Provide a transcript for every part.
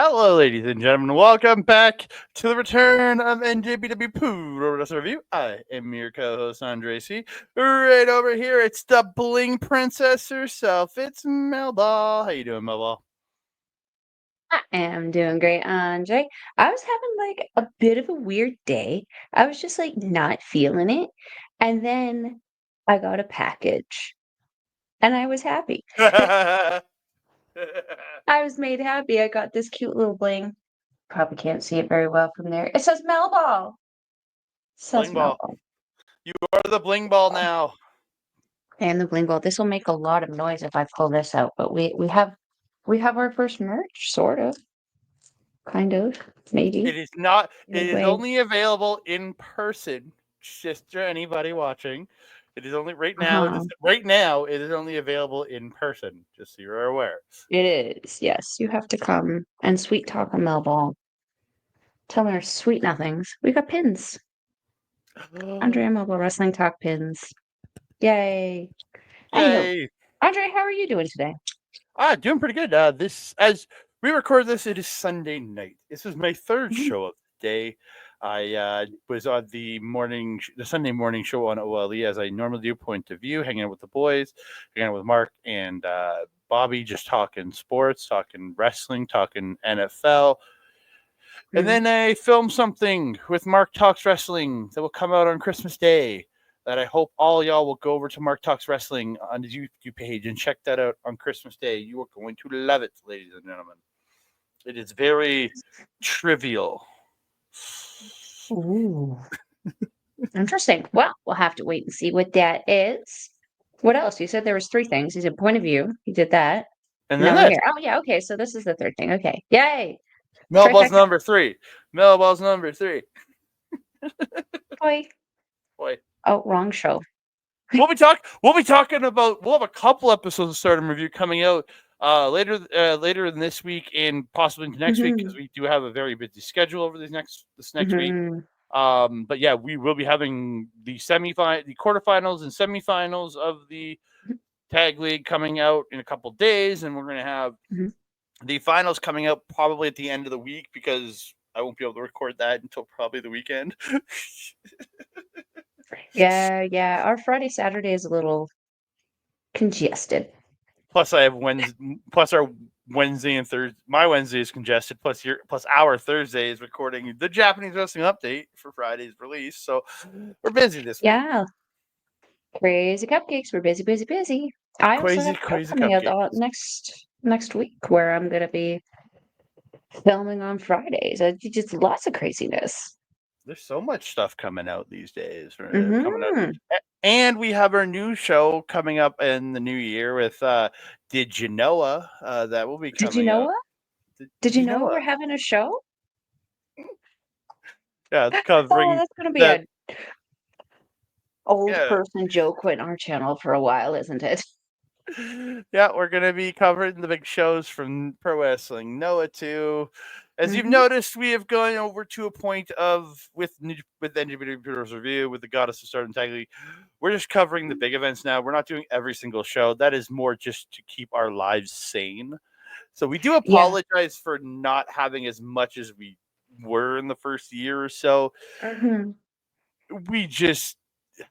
Hello, ladies and gentlemen. Welcome back to the return of NJPW Puroresu Review. I am your co-host, Andre C. Right over here, it's the Bling Princess herself. It's Melball. How you doing, Melball? I am doing great, Andre. I was having like a bit of a weird day. I was just like not feeling it. And then I got a package and I was happy. I was made happy. I got this cute little bling. Probably can't see it very well from there. It says Melball. Says Bling Ball. Melball. You are the Bling Ball now. And the bling ball. This will make a lot of noise if I pull this out, but we have our first merch, sort of. Kind of. Maybe. It is not. It is Anyway. only available in person. Just for anybody watching. It is only right now. Uh-huh. Right now, it is only available in person. Just so you're aware. It is, yes. You have to come and sweet talk a Melball. Tell her sweet nothings. We got pins. Andre Melball Wrestling Talk pins. Yay. Anywho, Yay! Andre, how are you doing today? Doing pretty good. This as we record this, it is Sunday night. This is my third Mhm. show of the day. I was on the Sunday morning show on OLE as I normally do. Point of View, hanging out with the boys, hanging out with Mark and Bobby, just talking sports, talking wrestling, talking NFL. And Mhm. then I filmed something with Mark Talks Wrestling that will come out on Christmas Day. That I hope all y'all will go over to Mark Talks Wrestling on the YouTube page and check that out on Christmas Day. You are going to love it, ladies and gentlemen. It is very trivial. Ooh, interesting. Well, we'll have to wait and see what that is. What else? You said there was three things. You said point of view. You did that. And then Now we're this, here. Oh yeah, okay. So this is the third thing. Okay. Yay. Melball's Trifecta. number three. Melball's number three. Boy. Boy. Oh, wrong show. We'll be talking about. We'll have a couple episodes of Stardom Review coming out later in this week and possibly into next week because Mhm. we do have a very busy schedule over this next week. Mhm. But yeah, we will be having the quarterfinals and semifinals of the tag league coming out in a couple days, and we're going to have Mhm. the finals coming out probably at the end of the week because I won't be able to record that until probably the weekend. Yeah. Our Friday, Saturday is a little congested. Plus, I have Wednesday. Plus, our Wednesday and Thursday. My Wednesday is congested. Plus our Thursday is recording the Japanese wrestling update for Friday's release. So we're busy this week. Yeah, crazy cupcakes. We're busy, busy, busy. I also Crazy, have a show crazy coming out cupcakes. next week where I'm gonna be filming on Fridays. Just lots of craziness. There's so much stuff coming out these days. Coming out, Mm-hmm. and we have our new show coming up in the new year with Did You Know? That will be Did you coming know out. what? Did Did you you know know? we're having a show? Yeah, it's Oh, covering that's gonna be that. a old Yeah, person joke on our channel for a while, isn't it? yeah, we're gonna be covering the big shows from pro wrestling. Noah too. As you've Mm-hmm. noticed, we have gone over to a point of with NJPW Puroresu Review with the Goddess of Stardom Tag League. We're just covering the big events now. We're not doing every single show. That is more just to keep our lives sane. So we do Yeah. apologize for not having as much as we were in the first year or so. Mm-hmm. We just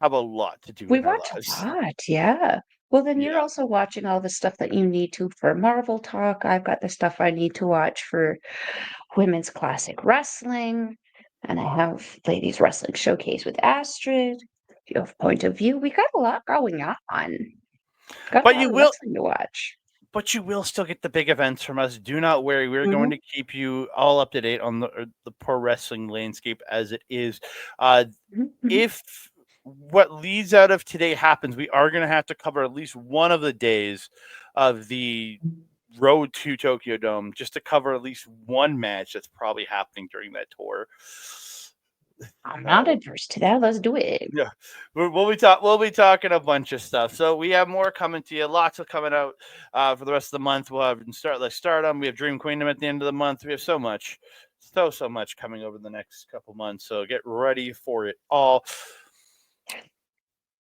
have a lot to do We in our watch a lives. lot, yeah. Well, then you're Yeah. also watching all the stuff that you need to for Marvel Talk. I've got the stuff I need to watch for Women's Classic Wrestling. And I have Ladies Wrestling Showcase with Astrid. You have Point of View. We got a lot going on. Got a But lot you of will wrestling to watch. But you will still get the big events from us. Do not worry. We're going Hmm. to keep you all up to date on the pro wrestling landscape as it is. Uh, Hmm. if what leads out of today happens, we are going to have to cover at least one of the days of the road to Tokyo Dome just to cover at least one match that's probably happening during that tour. I'm not We're adverse to that. Let's do it. Yeah, we'll be talking a bunch of stuff. So we have more coming to you. Lots of coming out for the rest of the month. We'll have Stardom. We have Dream Queendom at the end of the month. We have so much, so much coming over the next couple months. So get ready for it all.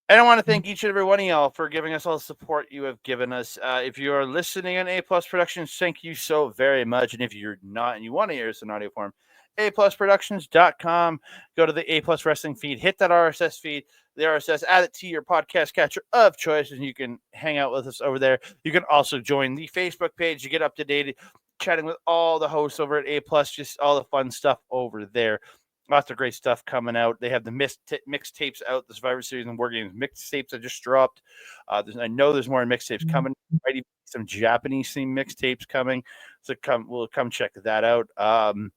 And I want to thank each and every one of y'all for giving us all the support you have given us. If you are listening on A Plus Productions, thank you so very much. And if you're not and you want to hear us in audio form, aplusproductions.com. Go to the A Plus Wrestling feed, hit that RSS feed, the RSS, add it to your podcast catcher of choice, and you can hang out with us over there. You can also join the Facebook page to get up to date, chatting with all the hosts over at A Plus, just all the fun stuff over there. Lots of great stuff coming out. They have the mixtapes out, the Survivor Series and War Games mixtapes that just dropped. I know there's more mixtapes coming. Some Japanese themed mixtapes coming, so we'll come check that out. And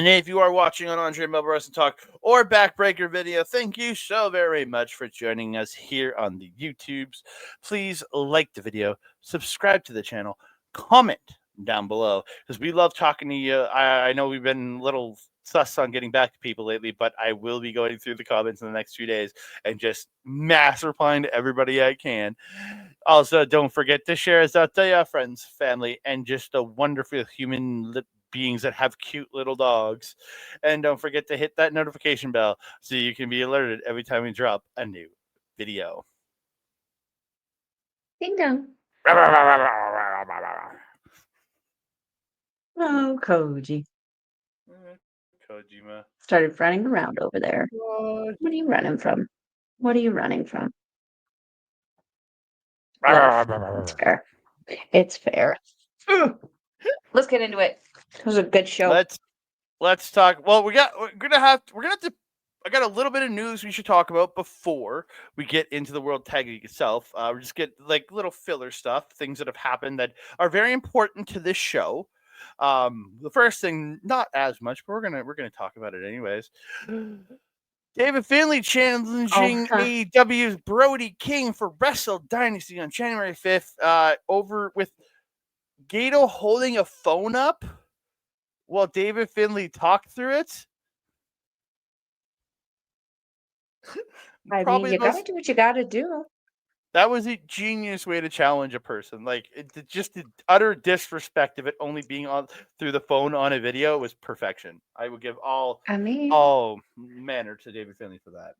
if you are watching on Andre Melball Wrestling Talk or Backbreaker Video, thank you so very much for joining us here on the YouTubes. Please like the video, subscribe to the channel, comment down below, because we love talking to you. I know we've been a little sus on getting back to people lately, but I will be going through the comments in the next few days and just mass replying to everybody I can. Also, don't forget to share us out to your friends, family, and just the wonderful human beings that have cute little dogs. And don't forget to hit that notification bell so you can be alerted every time we drop a new video. Ding dong. Oh, Koji. Kojima. Started running around over there. What are you running from? What are you running from? Love. It's fair. It's fair. Let's get into it. It was a good show. Let's talk. Well, we're gonna have to. I got a little bit of news we should talk about before we get into the World Tag League itself. We just get like little filler stuff, things that have happened that are very important to this show. The first thing, not as much, but we're gonna talk about it anyways. David Finlay challenging AEW's Brody King for Wrestle Dynasty on January 5th. Over with Gedo holding a phone up while David Finlay talked through it. I mean, you gotta do what you gotta do. That was a genius way to challenge a person. Like, just the utter disrespect of it only being on through the phone on a video was perfection. I would give all manner to David Finlay for that.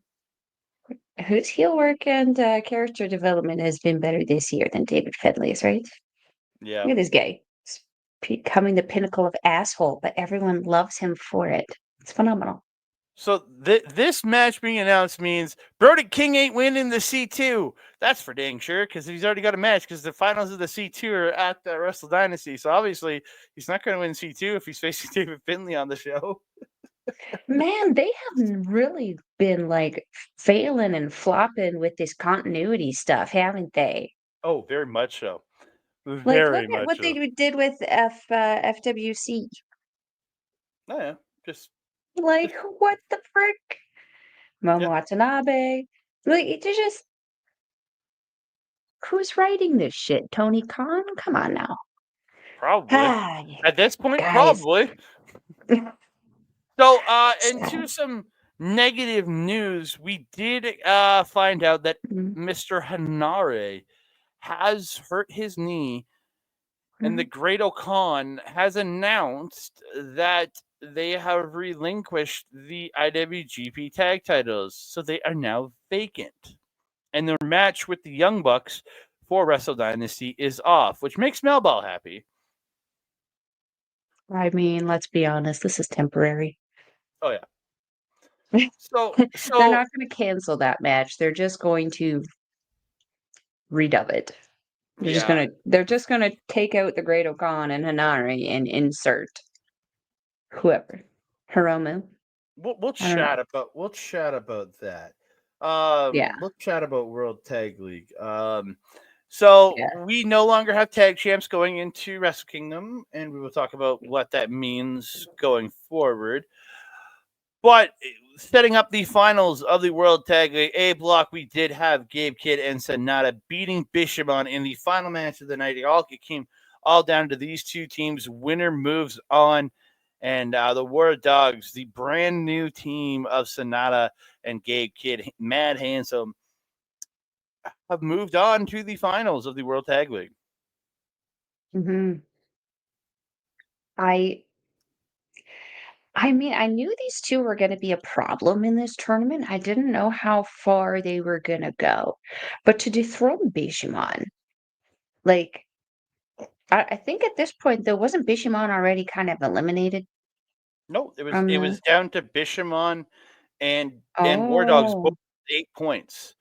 Whose heel work and character development has been better this year than David Finlay's, right? Yeah. Look at this guy. He's becoming the pinnacle of asshole, but everyone loves him for it. It's phenomenal. So this match being announced means Brody King ain't winning the C2. That's for dang sure, because he's already got a match, because the finals of the C2 are at the Wrestle Dynasty. So obviously he's not going to win C2 if he's facing David Finlay on the show. Man, they have really been like failing and flopping with this continuity stuff, haven't they? Oh, very much so. Like, look at what they did with FWC. Oh, yeah. Like, what the frick? Momo Watanabe. Like, it's just. Who's writing this shit? Tony Khan? Come on now. Probably. At this point, probably. So, into some negative news, we did find out that Mr. Hanare has hurt his knee, and the Great Khan has announced that they have relinquished the IWGP Tag Titles, so they are now vacant. And their match with the Young Bucks for Wrestle Dynasty is off, which makes Melball happy. I mean, let's be honest, this is temporary. Oh, yeah. So they're not going to cancel that match. They're just going to redub it. They're just gonna take out the Great Khan and Hanare and insert whoever. Hiromu. We'll chat about that. We'll chat about World Tag League. We no longer have tag champs going into Wrestle Kingdom, and we will talk about what that means going forward. But setting up the finals of the World Tag League A block, we did have Gabe Kidd and SANADA beating Bishamon in the final match of the night. It came all down to these two teams. Winner moves on. And the War Dogs, the brand new team of SANADA and Gabe Kidd, Mad Handsome, have moved on to the finals of the World Tag League. Mm-hmm. I I mean, I knew these two were going to be a problem in this tournament. I didn't know how far they were going to go. But to dethrone Bishamon, like, I think at this point, though, wasn't Bishamon already kind of eliminated No, from it the. was down to Bishamon and War Dogs both Oh, 8 points.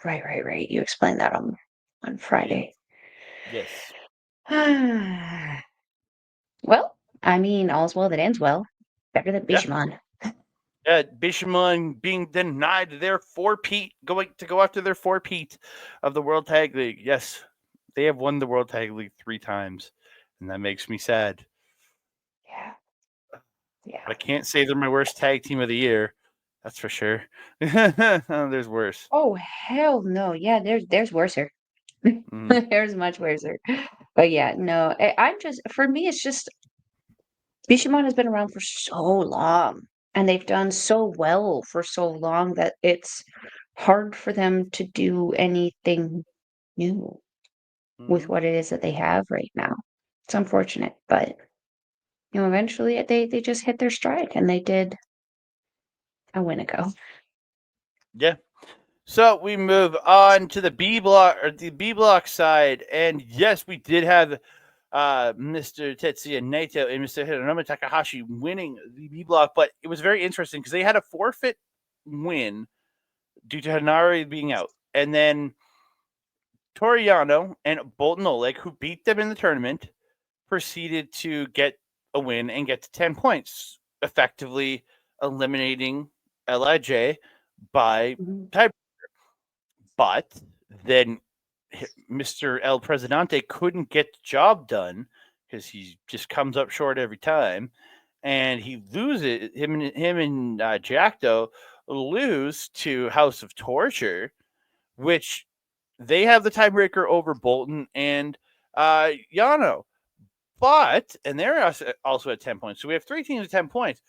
right. You explained that on Yeah. Friday. Yes. Well, I mean, all's well that ends well. Better than Yeah. Bishamon. Bishamon being denied their four-peat, going to go after their four-peat of the World Tag League. Yes, they have won the World Tag League 3 times, and that makes me sad. Yeah. But I can't say they're my worst tag team of the year. That's for sure. There's worse. Oh, hell no. Yeah, there's worser. Mm-hmm. There's much worser. But yeah, no, I'm just, for me, it's just Bishamon has been around for so long and they've done so well for so long that it's hard for them to do anything new with Mm-hmm. what it is that they have right now. It's unfortunate, but eventually they just hit their stride and they did a win ago. Yeah. So we move on to the B block side, and yes, we did have Mr. Tetsuya Naito and Mr. Hiromu Takahashi winning the B block, but it was very interesting because they had a forfeit win due to Hanari being out, and then Toriano and Bolton Oleg, who beat them in the tournament, proceeded to get a win and get to 10 points, effectively eliminating LIJ by tie. But then Mr. El Presidente couldn't get the job done because he just comes up short every time, and he loses. Him and Jackdo lose to House of Torture, which they have the tiebreaker over Bolton and Yano. But and they're also at 10 points. So we have 3 teams at 10 points.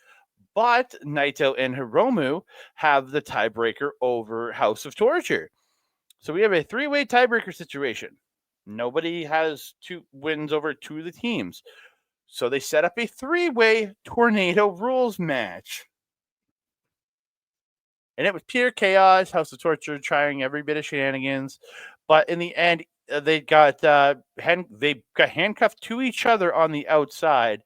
But Naito and Hiromu have the tiebreaker over House of Torture. So we have a 3-way tiebreaker situation. Nobody has 2 wins over 2 of the teams. So they set up a 3-way tornado rules match. And it was pure chaos, House of Torture trying every bit of shenanigans. But in the end, they got handcuffed to each other on the outside,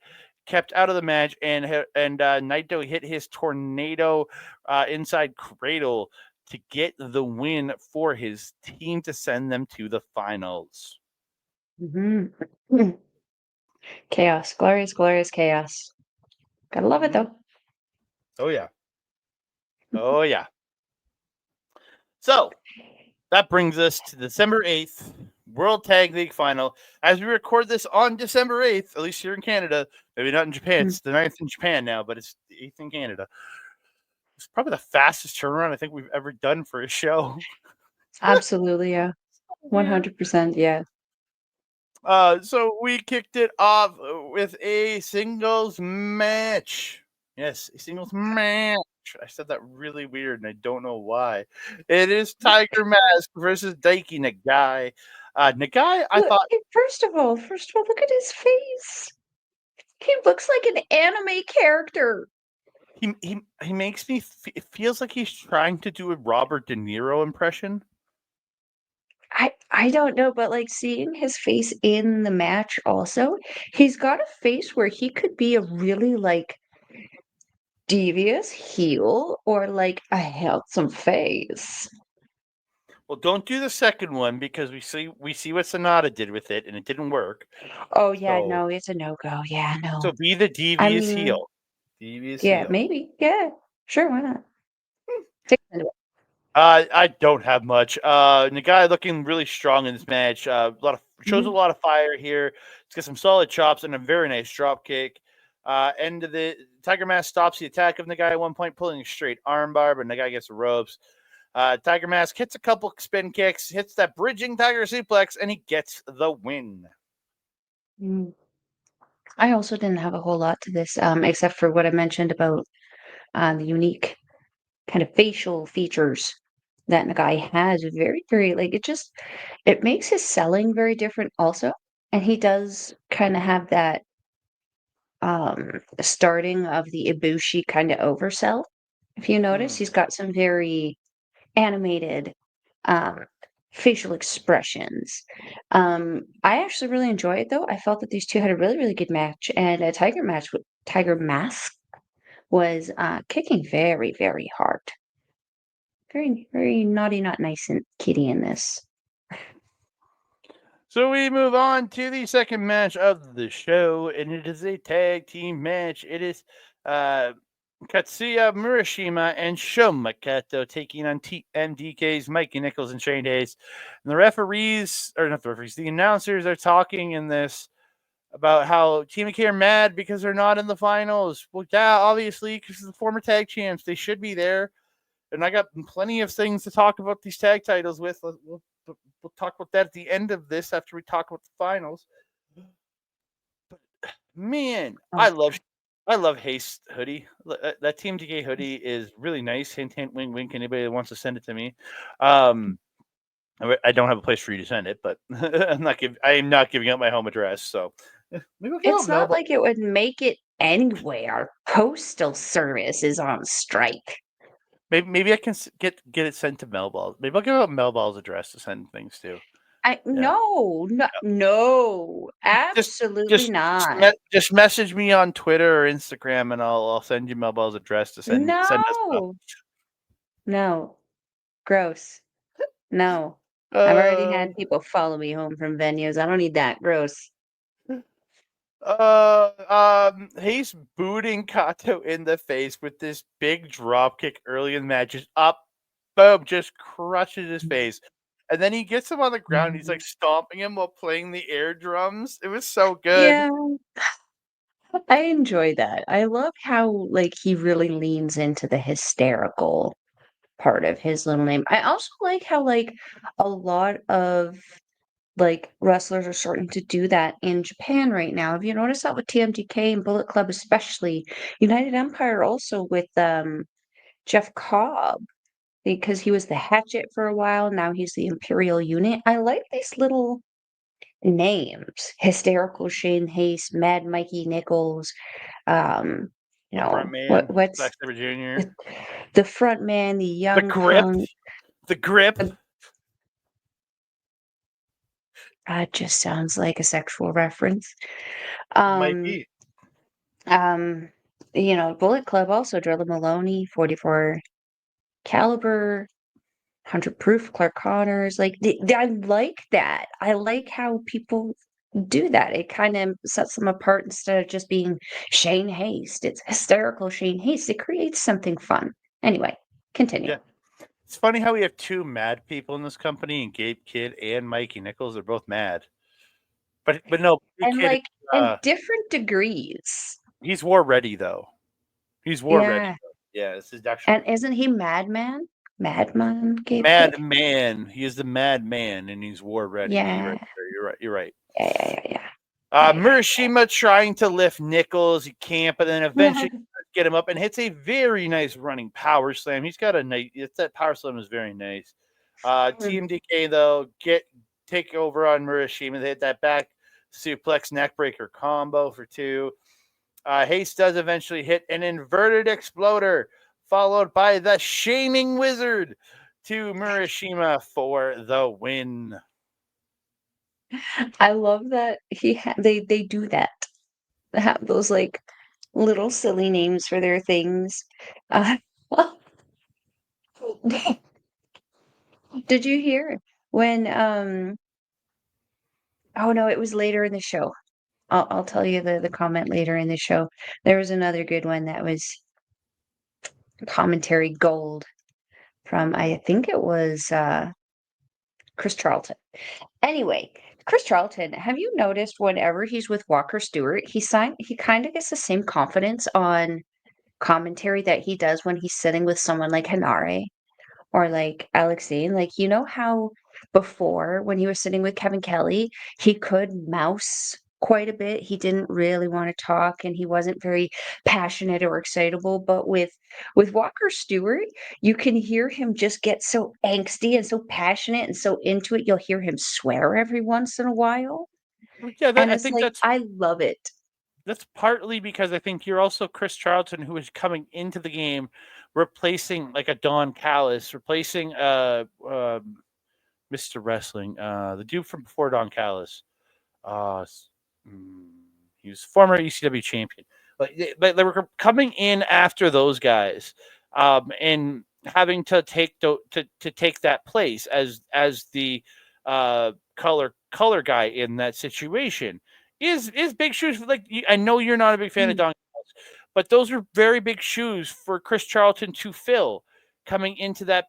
kept out of the match, and Naito hit his tornado inside cradle to get the win for his team to send them to the finals. Mm-hmm. Chaos, glorious chaos. Gotta love it though. Oh yeah. Oh yeah. So that brings us to December 8th, World Tag League Final. As we record this on December 8th, at least here in Canada, maybe not in Japan. It's the 9th in Japan now, but it's the 8th in Canada. It's probably the fastest turnaround I think we've ever done for a show. Absolutely, yeah. Weird. 100%, yeah. So we kicked it off with a singles match. Yes, a singles match. I said that really weird, and I don't know why. It is Tiger Mask versus Daiki Nagai. Nagai, I Look, thought first of all, look at his face. He looks like an anime character. he makes me. It feels like he's trying to do a Robert De Niro impression. I don't know, but like seeing his face in the match also, he's got a face where he could be a really like devious heel or like a handsome face. Well, don't do the second one because we see what SANADA did with it, and it didn't work. Oh yeah, So no, it's a no-go. Yeah, no. so be the I devious mean, heel. Devious yeah, heel. maybe. Yeah, sure, why not? Take it into it. I don't have much. Nagai looking really strong in this match. Shows a Mhm. lot of fire here. He's got some solid chops and a very nice drop kick. End of the Tiger Mask stops the attack of Nagai at one point, pulling a straight armbar, but Nagai gets the ropes. Tiger Mask hits a couple spin kicks, hits that bridging Tiger suplex, and he gets the win. Mm. I also didn't have a whole lot to this, except for what I mentioned about the unique kind of facial features that Nagai has. Very, like it makes his selling very different also. And he does kind of have that starting of the Ibushi kind of oversell. If you notice, he's got some very animated facial expressions. I actually really enjoy it though. I felt that these two had a really, really good match, and a Tiger Mask was kicking very, very hard. Very, very naughty, not nice, and kitty in this. So we move on to the second match of the show, and it is a tag team match. It is Katsuya Murashima and Shoma Kato taking on TMDK's Mikey, Nicholls, and Shane Haste. And the announcers are talking in this about how TMDK are mad because they're not in the finals. Well, yeah, obviously, because the former tag champs, they should be there. And I got plenty of things to talk about these tag titles with. We'll talk about that at the end of this after we talk about the finals. But man, I love Haste hoodie. That Team DK hoodie is really nice. Hint, hint, wink, wink. Anybody that wants to send it to me. I don't have a place for you to send it, but I am not giving out my home address. So it's not like it would make it anyway. Our postal service is on strike. Maybe I can get it sent to Melball. Maybe I'll give out Melball's address to send things to. No, absolutely not. Just message me on Twitter or Instagram, and I'll send you Melball's address to send us stuff. No, gross. No, I've already had people follow me home from venues. I don't need that. Gross. He's booting Kato in the face with this big drop kick early in the match. Just up, boom, just crushes his face. And then he gets him on the ground. He's like stomping him while playing the air drums. It was so good. Yeah, I enjoy that. I love how like he really leans into the hysterical part of his little name. I also like how like a lot of like wrestlers are starting to do that in Japan right now. Have you noticed that with TMDK and Bullet Club especially? United Empire also with Jeff Cobb because he was the Hatchet for a while. Now he's the Imperial Unit. I like these little names: Hysterical Shane Haste, Mad Mikey Nicholls. You know front man, what's Zack Sabre Jr. The front man, the young the grip. That just sounds like a sexual reference. Might be. Bullet Club also Drilla Maloney, 44 caliber, 100 proof, Clark Connors. Like I like that. I like how people do that. It kind of sets them apart instead of just being Shane Haste. It's hysterical Shane Haste. It creates something fun. Anyway, continue. Yeah. It's funny how we have two mad people in this company, and Gabe Kidd and Mikey Nicholls are both mad. But no, And Kid, in different degrees. He's war ready though. He's war ready. Yeah, this is actually. And isn't he Madman? Madman Gabe Mad Kidd? Man. He is the mad man, and he's war ready. Yeah. You're right. Yeah. Murashima trying to lift Nicholls. He can't, but then eventually get him up and hits a very nice running power slam. He's got a nice. That power slam is very nice. TMDK though take over on Murashima. They hit that back suplex neckbreaker combo for 2. Haste does eventually hit an inverted exploder, followed by the shaming wizard to Murashima for the win. I love that they do that. They have those like little silly names for their things. Did you hear when oh no, it was later in the show. I'll tell you the comment later in the show. There was another good one that was commentary gold from I think it was Chris Charlton. Anyway, Chris Charlton, have you noticed whenever he's with Walker Stewart, he kind of gets the same confidence on commentary that he does when he's sitting with someone like Hanare or like Alex Zane? Like, you know how before when he was sitting with Kevin Kelly, he could mouse quite a bit. He didn't really want to talk and he wasn't very passionate or excitable. But with Walker Stewart, you can hear him just get so angsty and so passionate and so into it. You'll hear him swear every once in a while. Yeah, And it's I love it. that's partly because I think you're also Chris Charlton, who is coming into the game, replacing like a Don Callis, replacing Mr. Wrestling, the dude from before Don Callis. Uh, he was former ECW champion, but they were coming in after those guys, and having to take to take that place as the color guy in that situation is big shoes. Like I know you're not a big fan of Don, but those are very big shoes for Chris Charlton to fill, coming into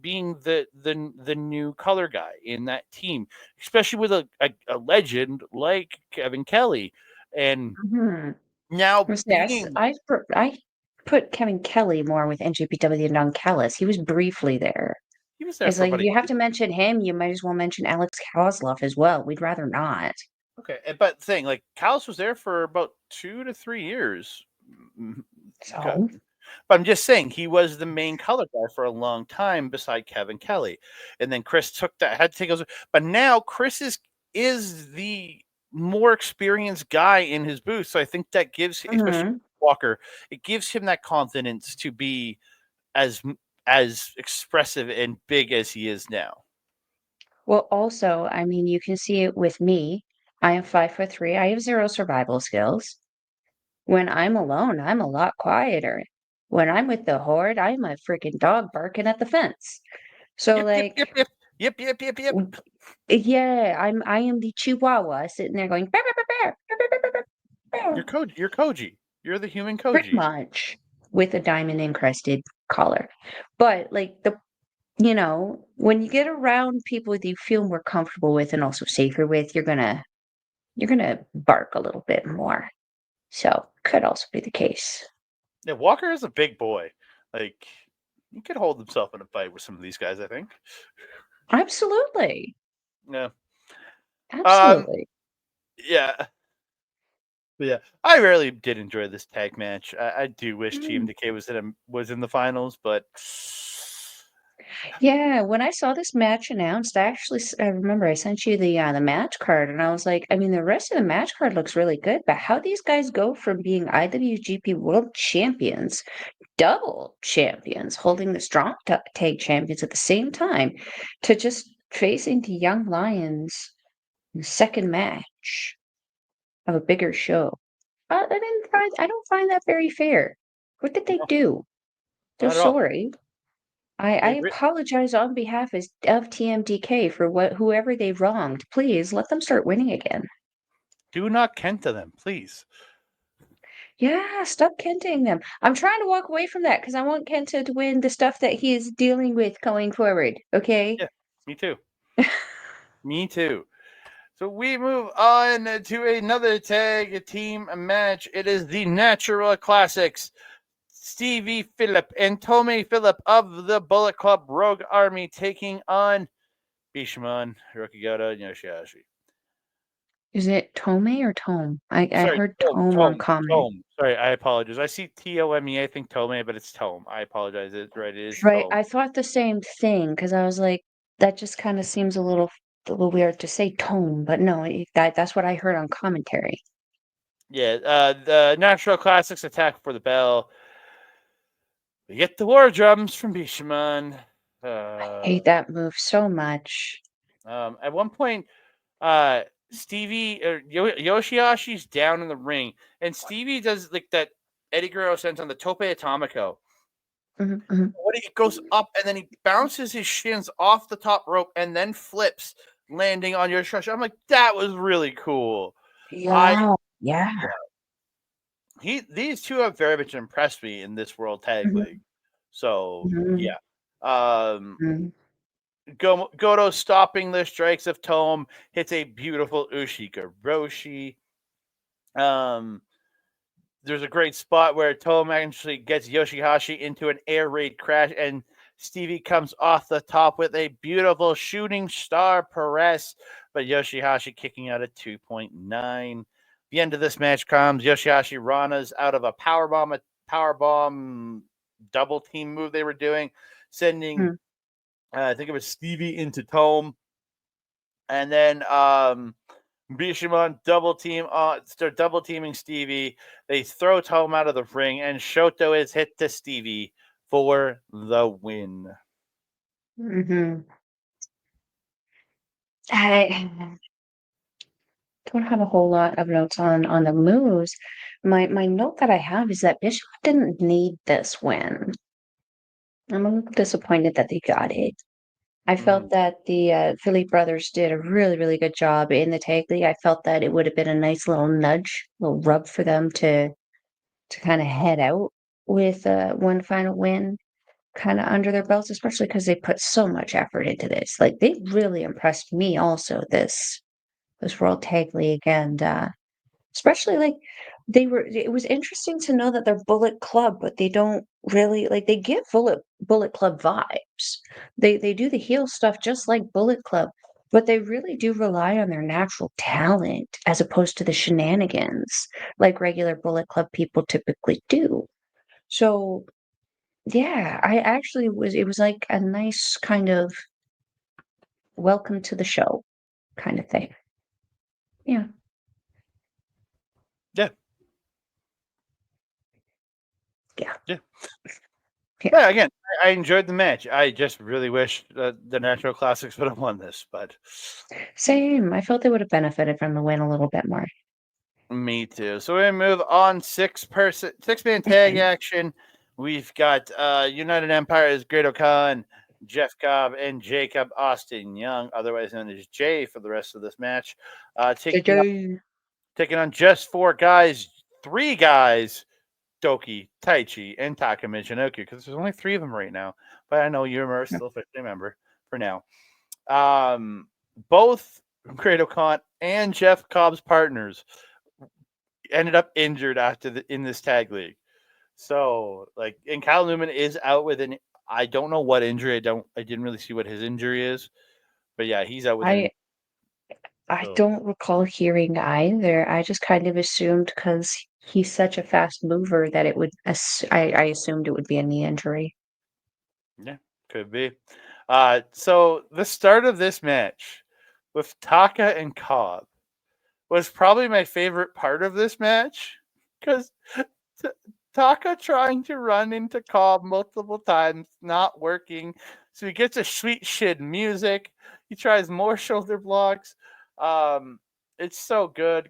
being the new color guy in that team, especially with a legend like Kevin Kelly, and Mm-hmm. now Yes, being I put Kevin Kelly more with NJPW than Don Callis. He was briefly there. he was there It's for like if about a you have year. to mention him, you might as well mention Alex Kozlov as well. We'd rather not. Okay, but saying like Callis was there for about 2 to 3 years. Okay. So, But I'm just saying he was the main color guy for a long time beside Kevin Kelly. And then Chris took that, had to take over. But now Chris is the more experienced guy in his booth. So I think that gives, especially mhm. Walker, it gives him that confidence to be as as expressive and big as he is now. Well, also, I mean, you can see it with me. I am 5'3". I have zero survival skills. When I'm alone, I'm a lot quieter. When I'm with the horde, I'm a freaking dog barking at the fence. So, Yep, yep, yep, like, yep. Yep, yep, yep, yep. yeah, I am the Chihuahua sitting there going "Bear, bear, bear, bear, bear, bear, bear, bear," You're Koji. You're the human pretty Koji. much with a diamond encrusted collar. But like when you get around people that you feel more comfortable with and also safer with, you're gonna bark a little bit more. So could also be the case. Yeah, Walker is a big boy. Like he could hold himself in a fight with some of these guys, I think. Absolutely. Yeah. Um Absolutely. yeah. But yeah. I really did enjoy this tag match. I do wish Mm. TMDK was in the finals, but Yeah, when I saw this match announced, I remember I sent you the match card, and I was like, I mean, the rest of the match card looks really good, but how these guys go from being IWGP World Champions, double champions, holding the strong tag champions at the same time, to just facing the Young Lions in the second match of a bigger show. I don't find that very fair. What did they no, do? So not at all. sorry. I They apologize on behalf of TMDK for whoever they wronged. Please let them start winning again. do not Kenta them, please. Yeah, stop Kenting them. I'm trying to walk away from that because I want Kenta to win the stuff that he is dealing with going forward. Okay. Yeah, me too. Me too. So we move on to another tag team match. It is the Natural Classics. Stevie Filip and Tome Filip of the Bullet Club Rogue Army taking on Bishamon, Hiroki and YOSHI-HASHI. Is it Tome or Tome? I Sorry, heard Tome on comment. Tome. Sorry, I apologize. I see Tome. I think Tome, but it's Tome. I apologize. It's right. It is Right. Tome. I thought the same thing because I was like, that just kind of seems a little weird to say Tome, but no, that's what I heard on commentary. Yeah, the Natural Classics attack for the bell. We get the war drums from Bishamon. Hate that move so much. At one point, Stevie YOSHI-HASHI's down in the ring, and Stevie does like that Eddie Guerrero sends on the Tope Atomico. Mhm, mhm. What it goes up and then he bounces his shins off the top rope and then flips, landing on YOSHI-HASHI. I'm like, that was really cool. I Yeah, yeah. these two have very much impressed me in this World Tag Mhm, League. So mhm, yeah. Um mhm. Goto stopping the strikes of Tome, hits a beautiful Ushika-Roshi. There's a great spot where Tome actually gets YOSHI-HASHI into an air raid crash, and Stevie comes off the top with a beautiful shooting star press, but YOSHI-HASHI kicking out at 2.9. The end of this match comes. YOSHI-HASHI Rana's out of a powerbomb double team move they were doing, sending Mm. I think it was Stevie into Tome. And then Bishamon double team. Start double teaming Stevie. They throw Tome out of the ring, and Shota is hit to Stevie for the win. Mm-hmm. I don't have a whole lot of notes on the moves. My note that I have is that Bishop didn't need this win. I'm a little disappointed that they got it. I felt that the Philly brothers did a really, really good job in the tag league. I felt that it would have been a nice little nudge, little rub for them to kind of head out with one final win kind of under their belts, especially because they put so much effort into this. Like they really impressed me also this World Tag League and especially like it was interesting to know that they're Bullet Club, but they don't really like they give Bullet Club vibes. They do the heel stuff just like Bullet Club, but they really do rely on their natural talent as opposed to the shenanigans like regular Bullet Club people typically do. So yeah, I actually it was like a nice kind of welcome to the show kind of thing. Yeah. Yeah. Yeah. Yeah. Yeah. Yeah, again, I enjoyed the match. I just really wish that the Natural Classics would have won this, but Same. I felt they would have benefited from the win a little bit more. me too. So we move on 6-man tag action. We've got United Empire's Great Khan, Jeff Cobb, and Jacob Austin Young, otherwise known as Jay, for the rest of this match. Taking on just 3 guys, DOUKI, Taichi, and Taka Michinoku, because there's only 3 of them right now. But I know you're still a member for now. Both Great Khan and Jeff Cobb's partners ended up injured in this tag league. So and Kyle Newman is out with I don't know what injury. I didn't really see what his injury is, but yeah, he's out with I don't recall hearing either. I just kind of assumed because he's such a fast mover that it would. I assumed it would be a knee injury. Yeah, could be. So the start of this match with Taka and Cobb was probably my favorite part of this match because Taka trying to run into Cobb multiple times, not working. So he gets a sweet shit music. He tries more shoulder blocks. It's so good.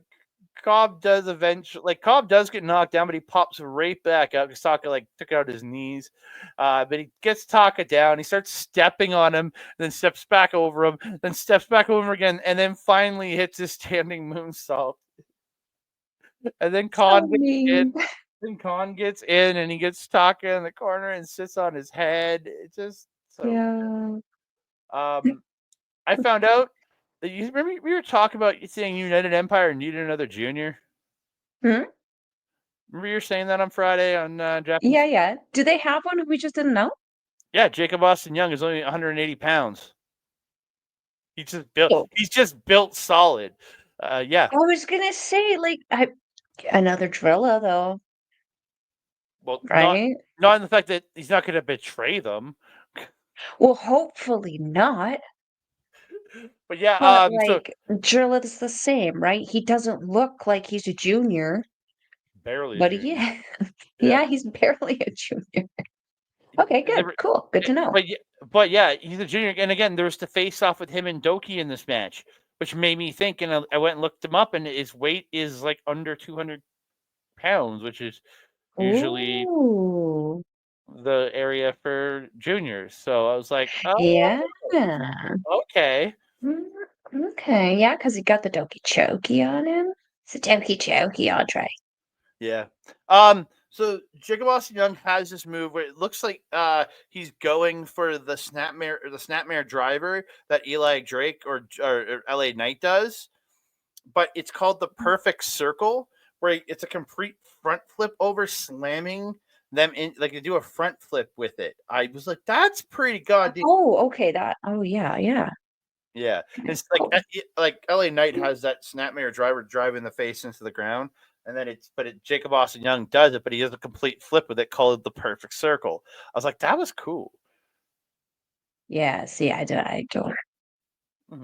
Cobb does get knocked down, but he pops right back up because Taka took out his knees. But he gets Taka down. He starts stepping on him, then steps back over him, then steps back over again, and then finally hits his standing moonsault. And then Khan gets in and he gets Taka in the corner and sits on his head. It's just so Yeah. I found out that you remember we were talking about saying United Empire needed another junior. Hmm? Remember you were saying that on Friday on Japanese? Yeah. Do they have one and we just didn't know? Yeah, Jacob Austin Young is only 180 pounds. He's just built. Oh. He's just built solid. Yeah. I was gonna say another Drilla though, Well, right? not in the fact that he's not going to betray them. Well, hopefully not. But yeah. But So Drilla's the same, right? He doesn't look like he's a junior, barely a but junior. yeah, he's barely a junior. Okay, good, cool, good to know. But yeah, he's a junior, and again, there was the face off with him and DOUKI in this match, which made me think. And I went and looked him up, and his weight is under 200 pounds, which is usually Ooh, the area for juniors. So I was like, oh, yeah. okay. Okay, yeah, because he got the Doki Choki on him. It's a Doki Choki, Andre. Yeah. So Jacob Austin Young has this move where it looks like he's going for the snapmare driver that Eli Drake or LA Knight does, but it's called the perfect circle, where it's a complete front flip over, slamming them in, they do a front flip with it. I was like, that's pretty goddamn. Oh, okay, yeah. Yeah, it's Cool. like LA Knight has that snapmare driver driving the face into the ground, and then Jacob Austin Young does it, but he does a complete flip with it called the perfect circle. I was like, that was cool. Yeah, see, I don't Mhm.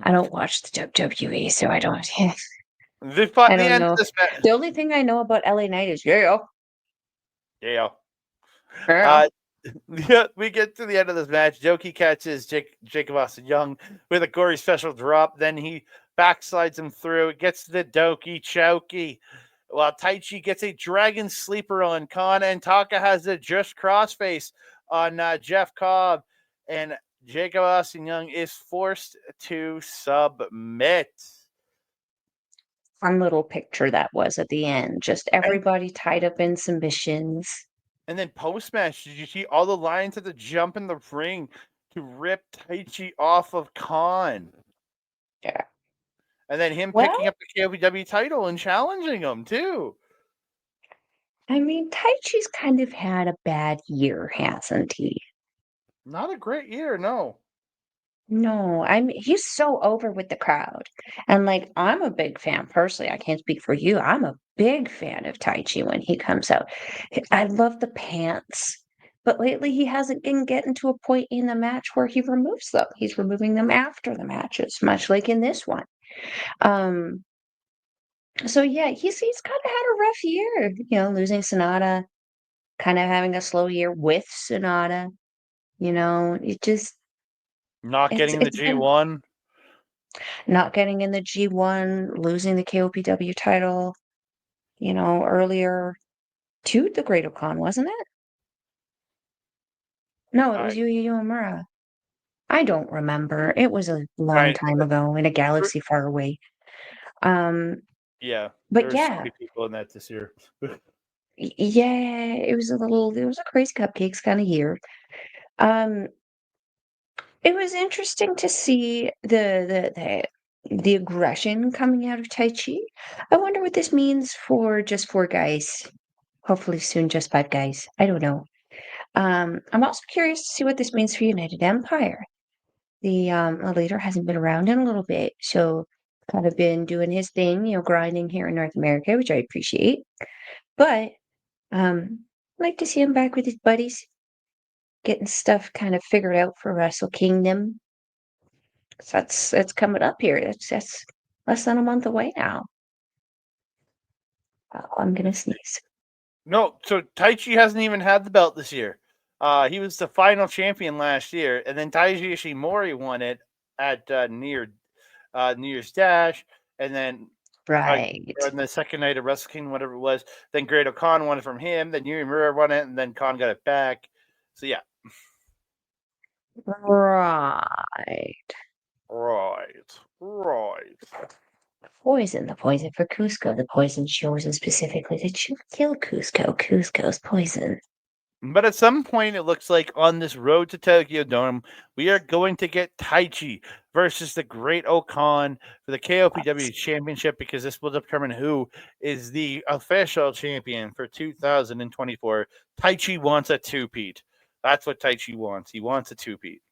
I don't watch the WWE, so I don't They fought I the don't end of know. this match. The only thing I know about LA Knight is Yeah. yeah. Yeah, we get to the end of this match. DOUKI catches Jacob Young with a gory special drop. Then he backslides him through. It gets to the DOUKI chokey. While Taichi gets a dragon sleeper on Khan, and Taka has a just crossface on Jeff Cobb. And Jacob Young is forced to submit. Fun little picture that was at the end. Just everybody tied up in submissions. And then post match, did you see all the Lions had to jump in the ring to rip Taichi off of Khan? Yeah. And then him Well, picking up the KOPW title and challenging him too. I mean, Taichi's kind of had a bad year, hasn't he? Not a great year, no. No, he's so over with the crowd. And like I'm a big fan personally. I can't speak for you. I'm a big fan of Taichi when he comes out. I love the pants. But lately he hasn't been getting to a point in the match where he removes them. He's removing them after the matches, much like in this one. Um so yeah, he's kind of had a rough year, losing SANADA, kind of having a slow year with SANADA. It just Not getting in the it's been G1. not getting in the G1, losing the KOPW title, earlier to the Great Okan, wasn't it? No, it was I, Yuya Uemura. I don't remember. It was a long I, time ago in a galaxy far away. Um, yeah, but there's so yeah, many people in that this year. yeah, it was a crazy cupcakes kind of year. Um, it was interesting to see the aggression coming out of Taichi. I wonder what this means for just four guys. Hopefully soon, just five guys. I don't know. I'm also curious to see what this means for United Empire. The leader hasn't been around in a little bit, so kind of been doing his thing, grinding here in North America, which I appreciate. But I'd like to see him back with his buddies, getting stuff kind of figured out for Wrestle Kingdom. So that's coming up here. That's less than a month away now. Oh, I'm gonna sneeze. No, so Taichi hasn't even had the belt this year. He was the final champion last year, and then Taiji Ishimori won it at New Year's Dash, and then Right. on the second night of Wrestle Kingdom, whatever it was. Then Great Khan won it from him. Then Yuri Mura won it, and then Khan got it back. So yeah, Right. right. Poison, the poison for Cusco. The poison chosen specifically to kill Cusco. Cusco's poison. But at some point, it looks like on this road to Tokyo Dome, we are going to get Taichi versus the Great Okan for the KOPW Championship, because this will determine who is the official champion for 2024. Taichi wants a two-peat. That's what Taichi wants. He wants a two-peat.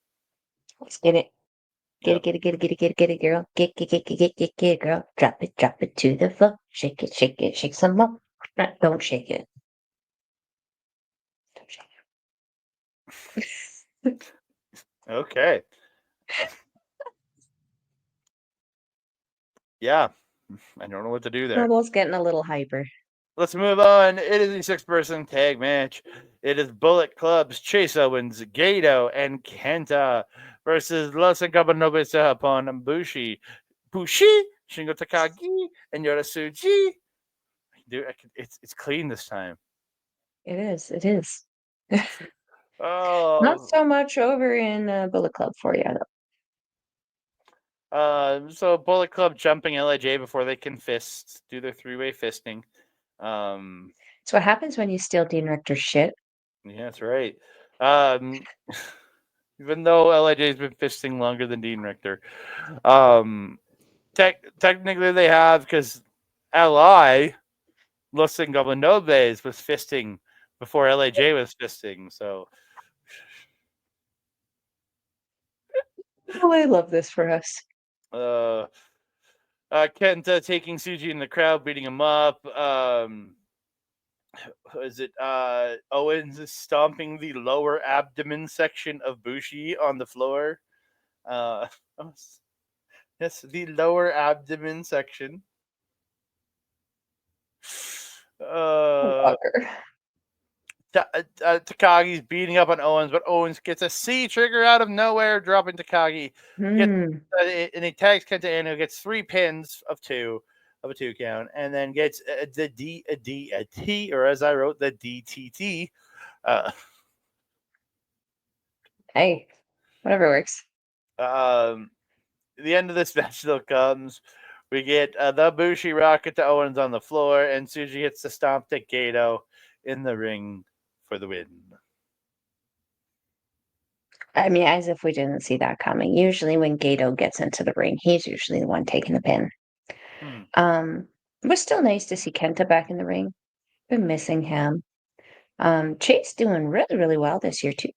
Let's get it. Get Yep. it, get it, get it, get it, get it, get it, girl. Get it, girl. Drop it to the floor. Shake it, shake some more. Don't shake it. Don't shake it. Okay. Yeah. I don't know what to do there. Snowball's getting a little hyper. Let's move on. It is a six-person tag match. It is Bullet Club's Chase Owens, Gedo, and Kenta versus Los Ingobernables upon BUSHI, Shingo Takagi, and Yorasuji. Dude, it's clean this time. It is. It is. Not Oh, so much over in Bullet Club for you, though. so Bullet Club jumping LIJ before they can do their three-way fisting. It's what happens when you steal Dean Richter's shit. Yeah, that's right. Um, even though LIJ's been fisting longer than Dean Richter. Technically they have, because LI, Los Ingobernables, was fisting before LIJ was fisting. So, Oh, I love this for us. Kenta taking Suji in the crowd, beating him up. Is it Owens is stomping the lower abdomen section of Bushi on the floor? Uh, yes, the lower abdomen section. Fucker. Takagi's beating up on Owens, but Owens gets a C trigger out of nowhere, dropping Takagi. And he tags Kenta Inu, gets 3 pins of a 2 count, and then gets a T, or as I wrote, the DTT. Hey, whatever works. The end of this match still comes. We get the Bushi rocket to Owens on the floor, and Tsuji hits the stomp to Gedo in the ring for the win. I mean, as if we didn't see that coming. Usually when Gedo gets into the ring, he's usually the one taking the pin. It was still nice to see Kenta back in the ring. Been missing him. Chase doing really, really well this year too.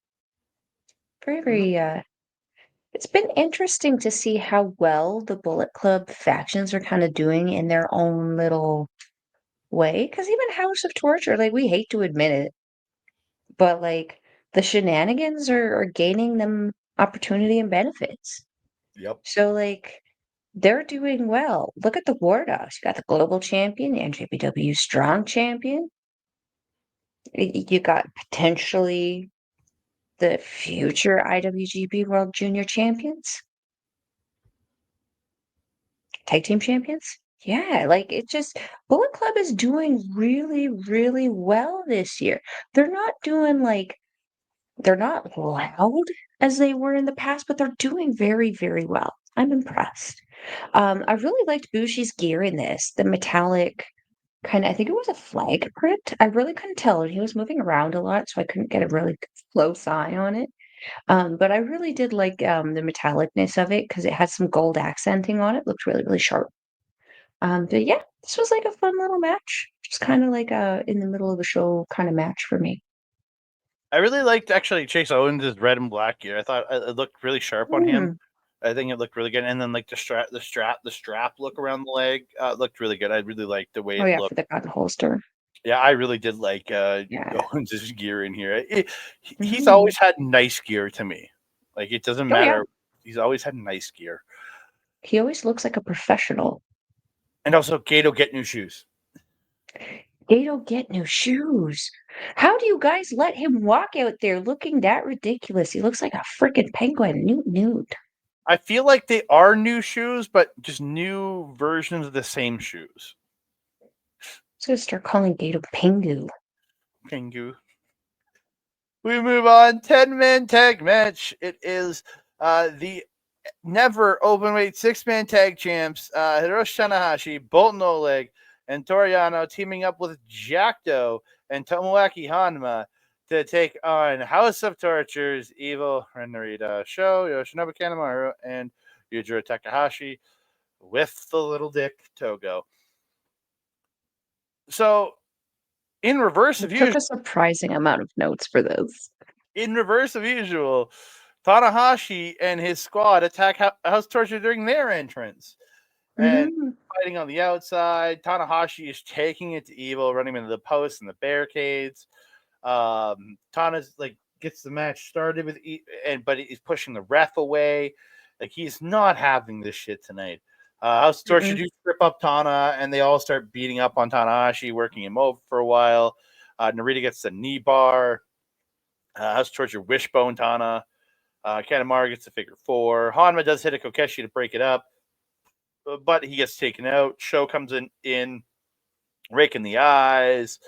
Very, it's been interesting to see how well the Bullet Club factions are kind of doing in their own little way. Because even House of Torture, like, we hate to admit it, but like the shenanigans are gaining them opportunity and benefits. Yep. So like they're doing well. Look at the War Dogs. You got the global champion, the NJPW strong champion. You got potentially the future IWGP World Junior champions, tag team champions. Yeah, like it just Bullet Club is doing really, really well this year. They're not doing like they're not loud as they were in the past, but they're doing very, very well. I'm impressed. I really liked Bushi's gear in this, the metallic kind of, I think it was a flag print. I really couldn't tell. He was moving around a lot, so I couldn't get a really close eye on it. But I really did like the metallicness of it because it had some gold accenting on it. Looked really, really sharp. But yeah, this was like a fun little match. Just kind of like a in the middle of the show kind of match for me. I really liked actually Chase Owens' red and black gear. I thought it looked really sharp on him. I think it looked really good, and then like the strap look around the leg looked really good. I really liked the way Oh it yeah, looked. for the gun holster. Yeah, I really did like Yeah. Owens' gear in here. He's Mhm. always had nice gear to me. Like it doesn't Oh yeah. matter. He's always had nice gear. He always looks like a professional. And also, Gedo get new shoes. Gedo get new shoes. How do you guys let him walk out there looking that ridiculous? He looks like a freaking penguin. Nude. I feel like they are new shoes, but just new versions of the same shoes. I'm gonna start calling Gedo Pingu. Pingu. We move on. 10-man tag match. It is the never openweight 6-man tag champs, Hiroshi Tanahashi, Bolton Oleg, and Toriano teaming up with Jackdo and Tomoaki Hanma to take on House of Torture's Evil, Renarita Sho, Yoshinobu Kanemaru, and Yujiro Takahashi with the little dick Togo. So, in reverse of It took usual, a surprising amount of notes for this. Tanahashi and his squad attack House Torture during their entrance. And fighting on the outside. Tanahashi is taking it to Evil, running into the posts and the barricades. Tana's like gets the match started with but he's pushing the ref away. Like he's not having this shit tonight. House Torture do strip up Tana, and they all start beating up on Tanahashi, working him over for a while. Narita gets the knee bar. House Torture wishbone Tana. Kanemaru gets the figure 4. Hanma does hit a Kokeshi to break it up, but he gets taken out. Sho comes in raking the eyes,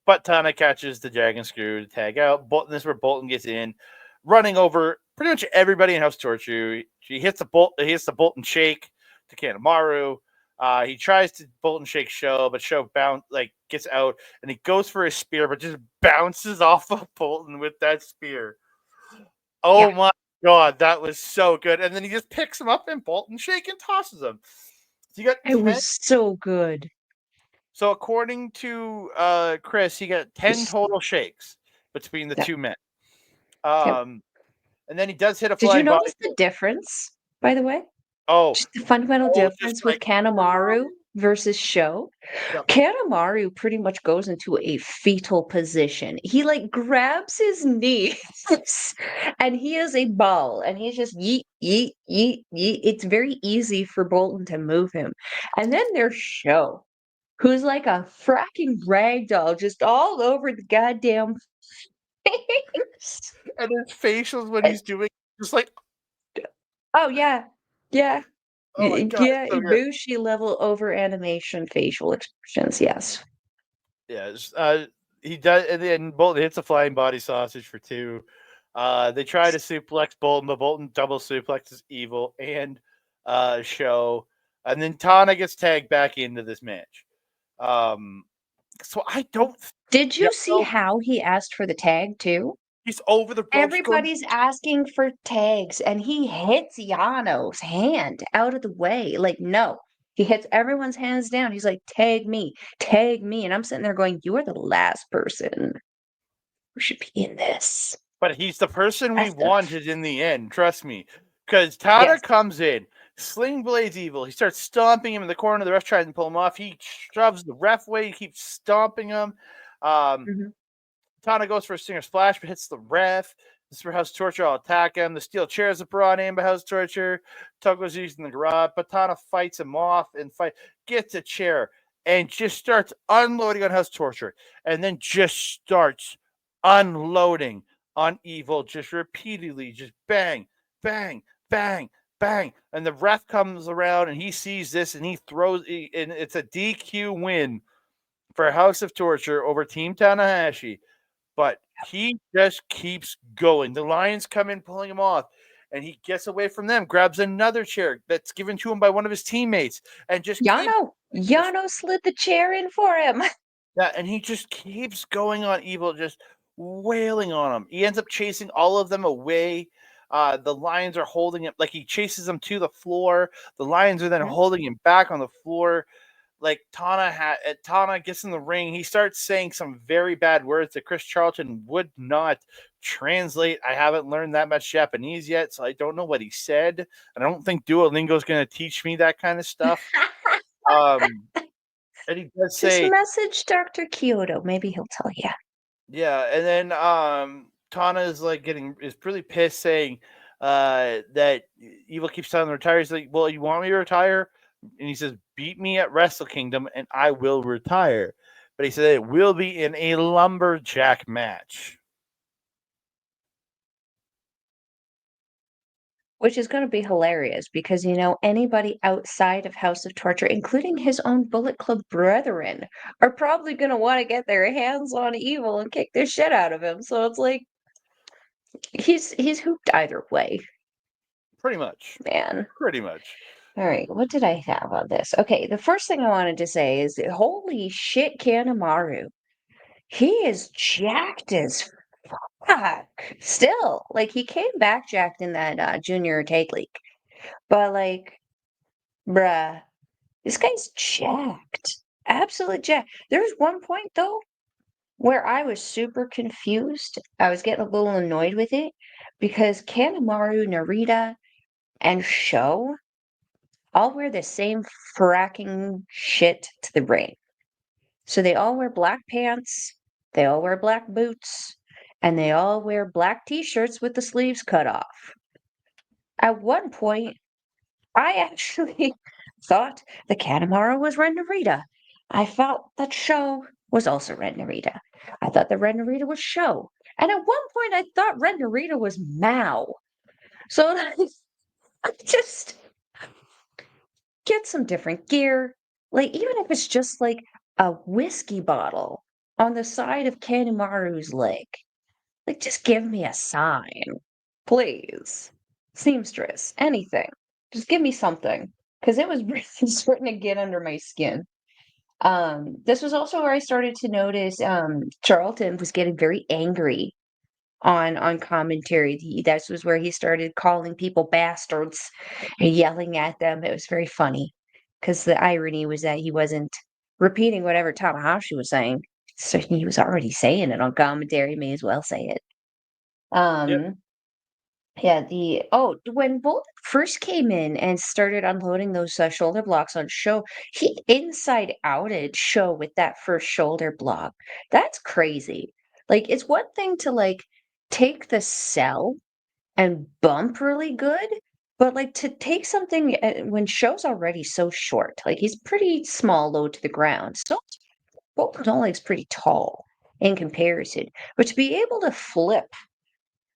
but Tana catches the dragon screw to tag out. This is where Bolton gets in, running over pretty much everybody in House Torture. He hits the Bolton shake to Kanemaru. He tries to Bolton shake Sho, but Sho gets out, and he goes for his spear, but just bounces off of Bolton with that spear. Oh my God, that was so good. And then he just picks him up and Bolton shake and tosses him. So you got it was so good. So according to Chris, he got 10 total shakes between the two men. And then he does hit a flying body. Did you notice the difference, by the way? Oh. Just the fundamental difference with Kanemaru versus Sho. Yep. Kanemaru pretty much goes into a fetal position. He like grabs his knees and he is a ball and he's just yeet, yeet, yeet, yeet. It's very easy for Bolton to move him. And then there's Sho. who's like a fracking ragdoll just all over the goddamn face. And his facials when he's doing just like, Oh yeah. Yeah. oh my god, Yeah, it's so good. Ibushi level over animation facial expressions, yes. Yeah, he does, and then Bolton hits a flying body sausage for 2. They try to suplex Bolton, but Bolton double suplexes Evil and Show, and then Tana gets tagged back into this match. So I don't Did you see know. how he asked for the tag too? He's over the ropes going. Everybody's asking for tags, and he hits Yano's hand out of the way. Like, no. He hits everyone's hands down. He's like, tag me, tag me. And I'm sitting there going, you are the last person who should be in this. But he's the person we That's the wanted in the end, trust me. Because Tana yes. comes in, Sling Blades Evil. He starts stomping him in the corner. The ref tries to pull him off. He shoves the ref away. He keeps stomping him. Mhm. Tana goes for a Stinger Splash, but hits the ref. This is where House Torture will attack him. The steel chairs are brought in by House Torture. Togo's using the garage, but Tana fights him off and gets a chair and just starts unloading on House Torture, and then just starts unloading on Evil, just repeatedly, just bang, bang, bang, bang. And the ref comes around and he sees this and he throws, and it's a DQ win for House of Torture over Team Tanahashi. But he just keeps going. The Lions come in, pulling him off, and he gets away from them, grabs another chair that's given to him by one of his teammates, and just Yano slid the chair in for him. yeah, and he just keeps going on Evil, just wailing on him. He ends up chasing all of them away. The Lions are holding him, like he chases them to the floor. The Lions are then holding him back on the floor. Like Tana gets in the ring. He starts saying some very bad words that Chris Charlton would not translate. I haven't learned that much Japanese yet, so I don't know what he said. I don't think Duolingo is going to teach me that kind of stuff. And he does Just say, message Dr. Kyoto. Maybe he'll tell you. yeah, and then Tana is really pissed, saying that Evil keeps telling him to retire. He's like, well, you want me to retire? And he says, beat me at Wrestle Kingdom and I will retire. But he said it will be in a lumberjack match. Which is going to be hilarious because, anybody outside of House of Torture, including his own Bullet Club brethren, are probably going to want to get their hands on Evil and kick the shit out of him. So it's like, he's hooped either way, Pretty much. man. Pretty much. All right, what did I have on this? Okay, the first thing I wanted to say is, holy shit, Kanemaru. He is jacked as fuck. Still, like, he came back jacked in that junior take league. But, like, bruh, this guy's jacked. Absolutely jacked. There was one point, though, where I was super confused. I was getting a little annoyed with it because Kanemaru, Narita, and Sho all wear the same fracking shit to the ring. So they all wear black pants, they all wear black boots, and they all wear black t-shirts with the sleeves cut off. At one point, I actually thought the Kanemaru was Ren Narita. I felt that Sho was also Ren Narita. I thought that Ren Narita was Sho. And at one point, I thought Ren Narita was Mao. So I just get some different gear. Like, even if it's just like a whiskey bottle on the side of Kanemaru's leg, like, just give me a sign, please. Seamstress, anything. Just give me something. Because it was really starting to get under my skin. This was also where I started to notice Charlton was getting very angry on commentary. This was where he started calling people bastards and yelling at them. It was very funny because the irony was that he wasn't repeating whatever Tanahashi was saying. So he was already saying it on commentary, may as well say it. Yep. Yeah, when Bolton first came in and started unloading those shoulder blocks on Show, he inside outed Show with that first shoulder block. That's crazy. Like, it's one thing to like take the cell and bump really good, But like to take something when Show's already so short, like he's pretty small, low to the ground. So Bolton's only is pretty tall in comparison. But to be able to flip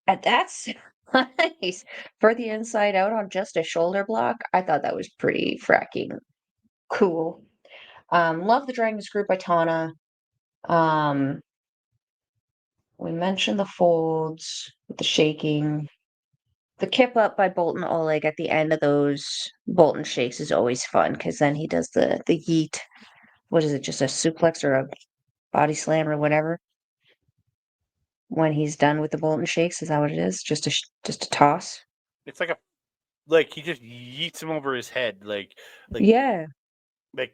at that size for the inside out on just a shoulder block, I thought that was pretty fracking cool. Love the Dragon Screw by Tana. Um, we mentioned the folds with the shaking. The kip up by Bolton Oleg at the end of those Bolton shakes is always fun because then he does the yeet. What is it? Just a suplex or a body slam or whatever? When he's done with the Bolton shakes, is that what it is? Just a toss. It's he just yeets him over his head, Yeah.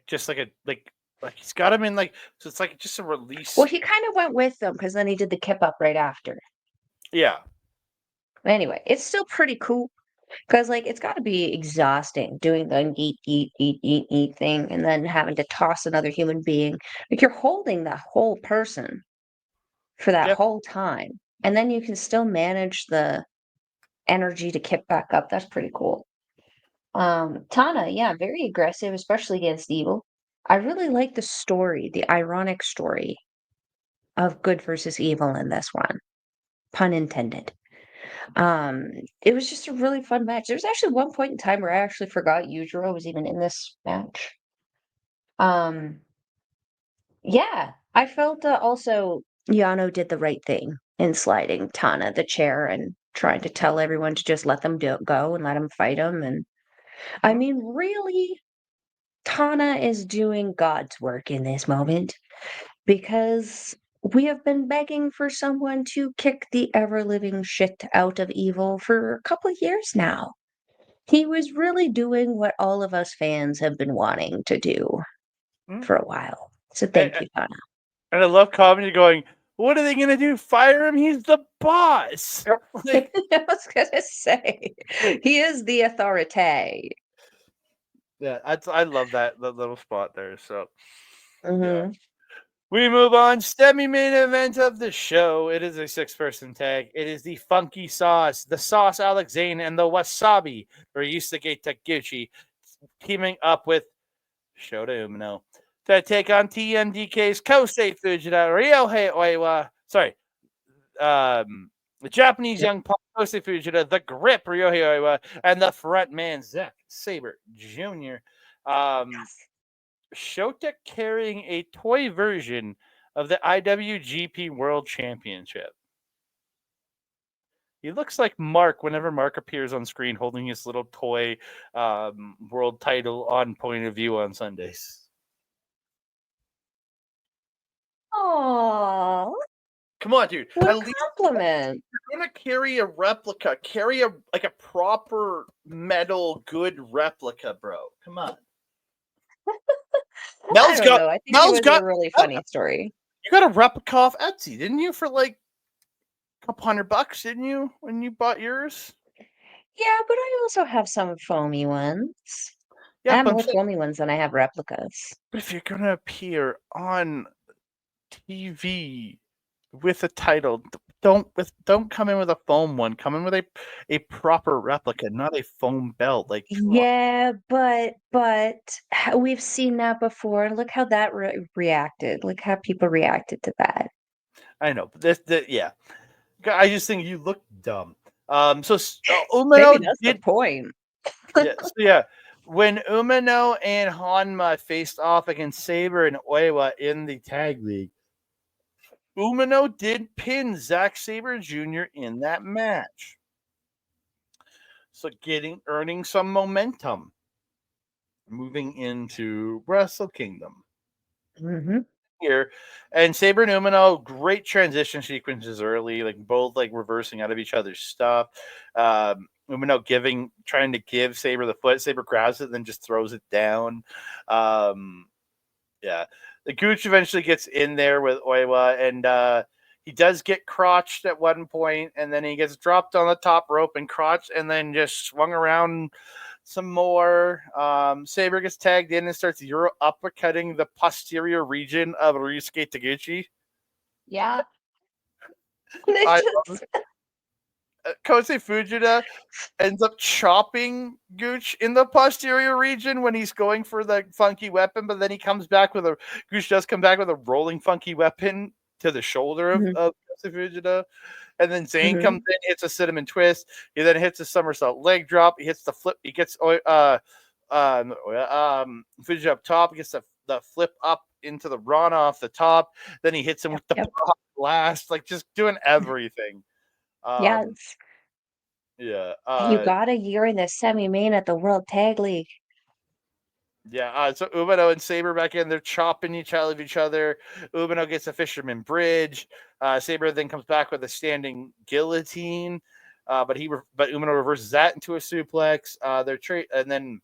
just like he's got him in so it's like just a release. Well, he kind of went with them because then he did the kip up right after. Yeah. Anyway, it's still pretty cool because like it's got to be exhausting doing the eat thing and then having to toss another human being. Like you're holding that whole person for that Yeah. whole time, and then you can still manage the energy to kip back up. That's pretty cool. Tana, yeah, very aggressive, especially against evil. I really like the story, the ironic story of good versus evil in this one. Pun intended. Um, it was just a really fun match. There was actually one point in time where I actually forgot Yujiro was even in this match. Um, yeah, I felt also Yano did the right thing in sliding Tana the chair and trying to tell everyone to just let them go and let them fight him. And I mean, really, Tana is doing God's work in this moment because we have been begging for someone to kick the ever living shit out of evil for a couple of years now. He was really doing what all of us fans have been wanting to do Mm-hmm. for a while. So And, thank you, Tana. and I love comedy going, what are they gonna do? Fire him? He's the boss. I was gonna say he is the authority. Yeah, I love that little spot there. So yeah. Mm-hmm. We move on. Semi-main event of the show. It is a 6-person tag. It is the Funky Sauce, the Sauce Alex Zane, and the Wasabi Ryusuke Taguchi teaming up with Shota Umino to take on TMDK's Kosei Fujita, Ryohei Oiwa. Sorry, the Japanese Yep. young pop Kosei Fujita, the Grip Ryohei Oiwa, and the front man Zack Sabre Jr. Shota carrying a toy version of the IWGP World Championship. He looks like Mark whenever Mark appears on screen holding his little toy world title on Point of View on Sundays. Aww, Come on, dude. what At a least compliment. you're gonna carry a replica. Carry a proper metal good replica, bro. Come on. I don't know. I think it Mel's was a got really funny story. you got a replica off Etsy, didn't you? For like a couple $100, didn't you? When you bought yours? Yeah, but I also have some foamy ones. I Yeah, have but more foamy ones than I have replicas. if you're gonna appear on TV with a title, don't come in with a foam one. Come in with a proper replica, not a foam belt. Like, come on. Yeah, but we've seen that before. Look how that reacted. Look how people reacted to that. I know, but yeah. I just think you look dumb. So Maybe Umino that's the did, point. yeah. So yeah, when Umino and Hanma faced off against Sabre and Oiwa in the tag league, Umino did pin Zack Sabre Jr. in that match. So earning some momentum moving into Wrestle Kingdom Hmm. here. And Sabre and Umino, great transition sequences early, like both like reversing out of each other's stuff. Umino trying to give Sabre the foot. Sabre grabs it, then just throws it down. Yeah. The Gooch eventually gets in there with Oiwa, and he does get crotched at one point, and then he gets dropped on the top rope and crotched, and then just swung around some more. Sabre gets tagged in and starts Euro uppercutting the posterior region of Ryusuke Taguchi. Yeah. I They love just Kosei Fujita ends up chopping Gooch in the posterior region when he's going for the funky weapon, but then he comes back with a Gooch does come back with a rolling funky weapon to the shoulder of Kosei Fujita. And then Zayne comes in, hits a cinnamon twist. He then hits a somersault leg drop. He hits the flip. He gets Fujita up top. He gets the flip up into the run off the top. Then he hits him with the blast, like just doing everything. Yes. Yeah. You got a year in the semi-main at the World Tag League. Yeah, so Umino and Sabre back in. They're chopping each other. Umino gets a fisherman bridge. Sabre then comes back with a standing guillotine, but Umino reverses that into a suplex. And then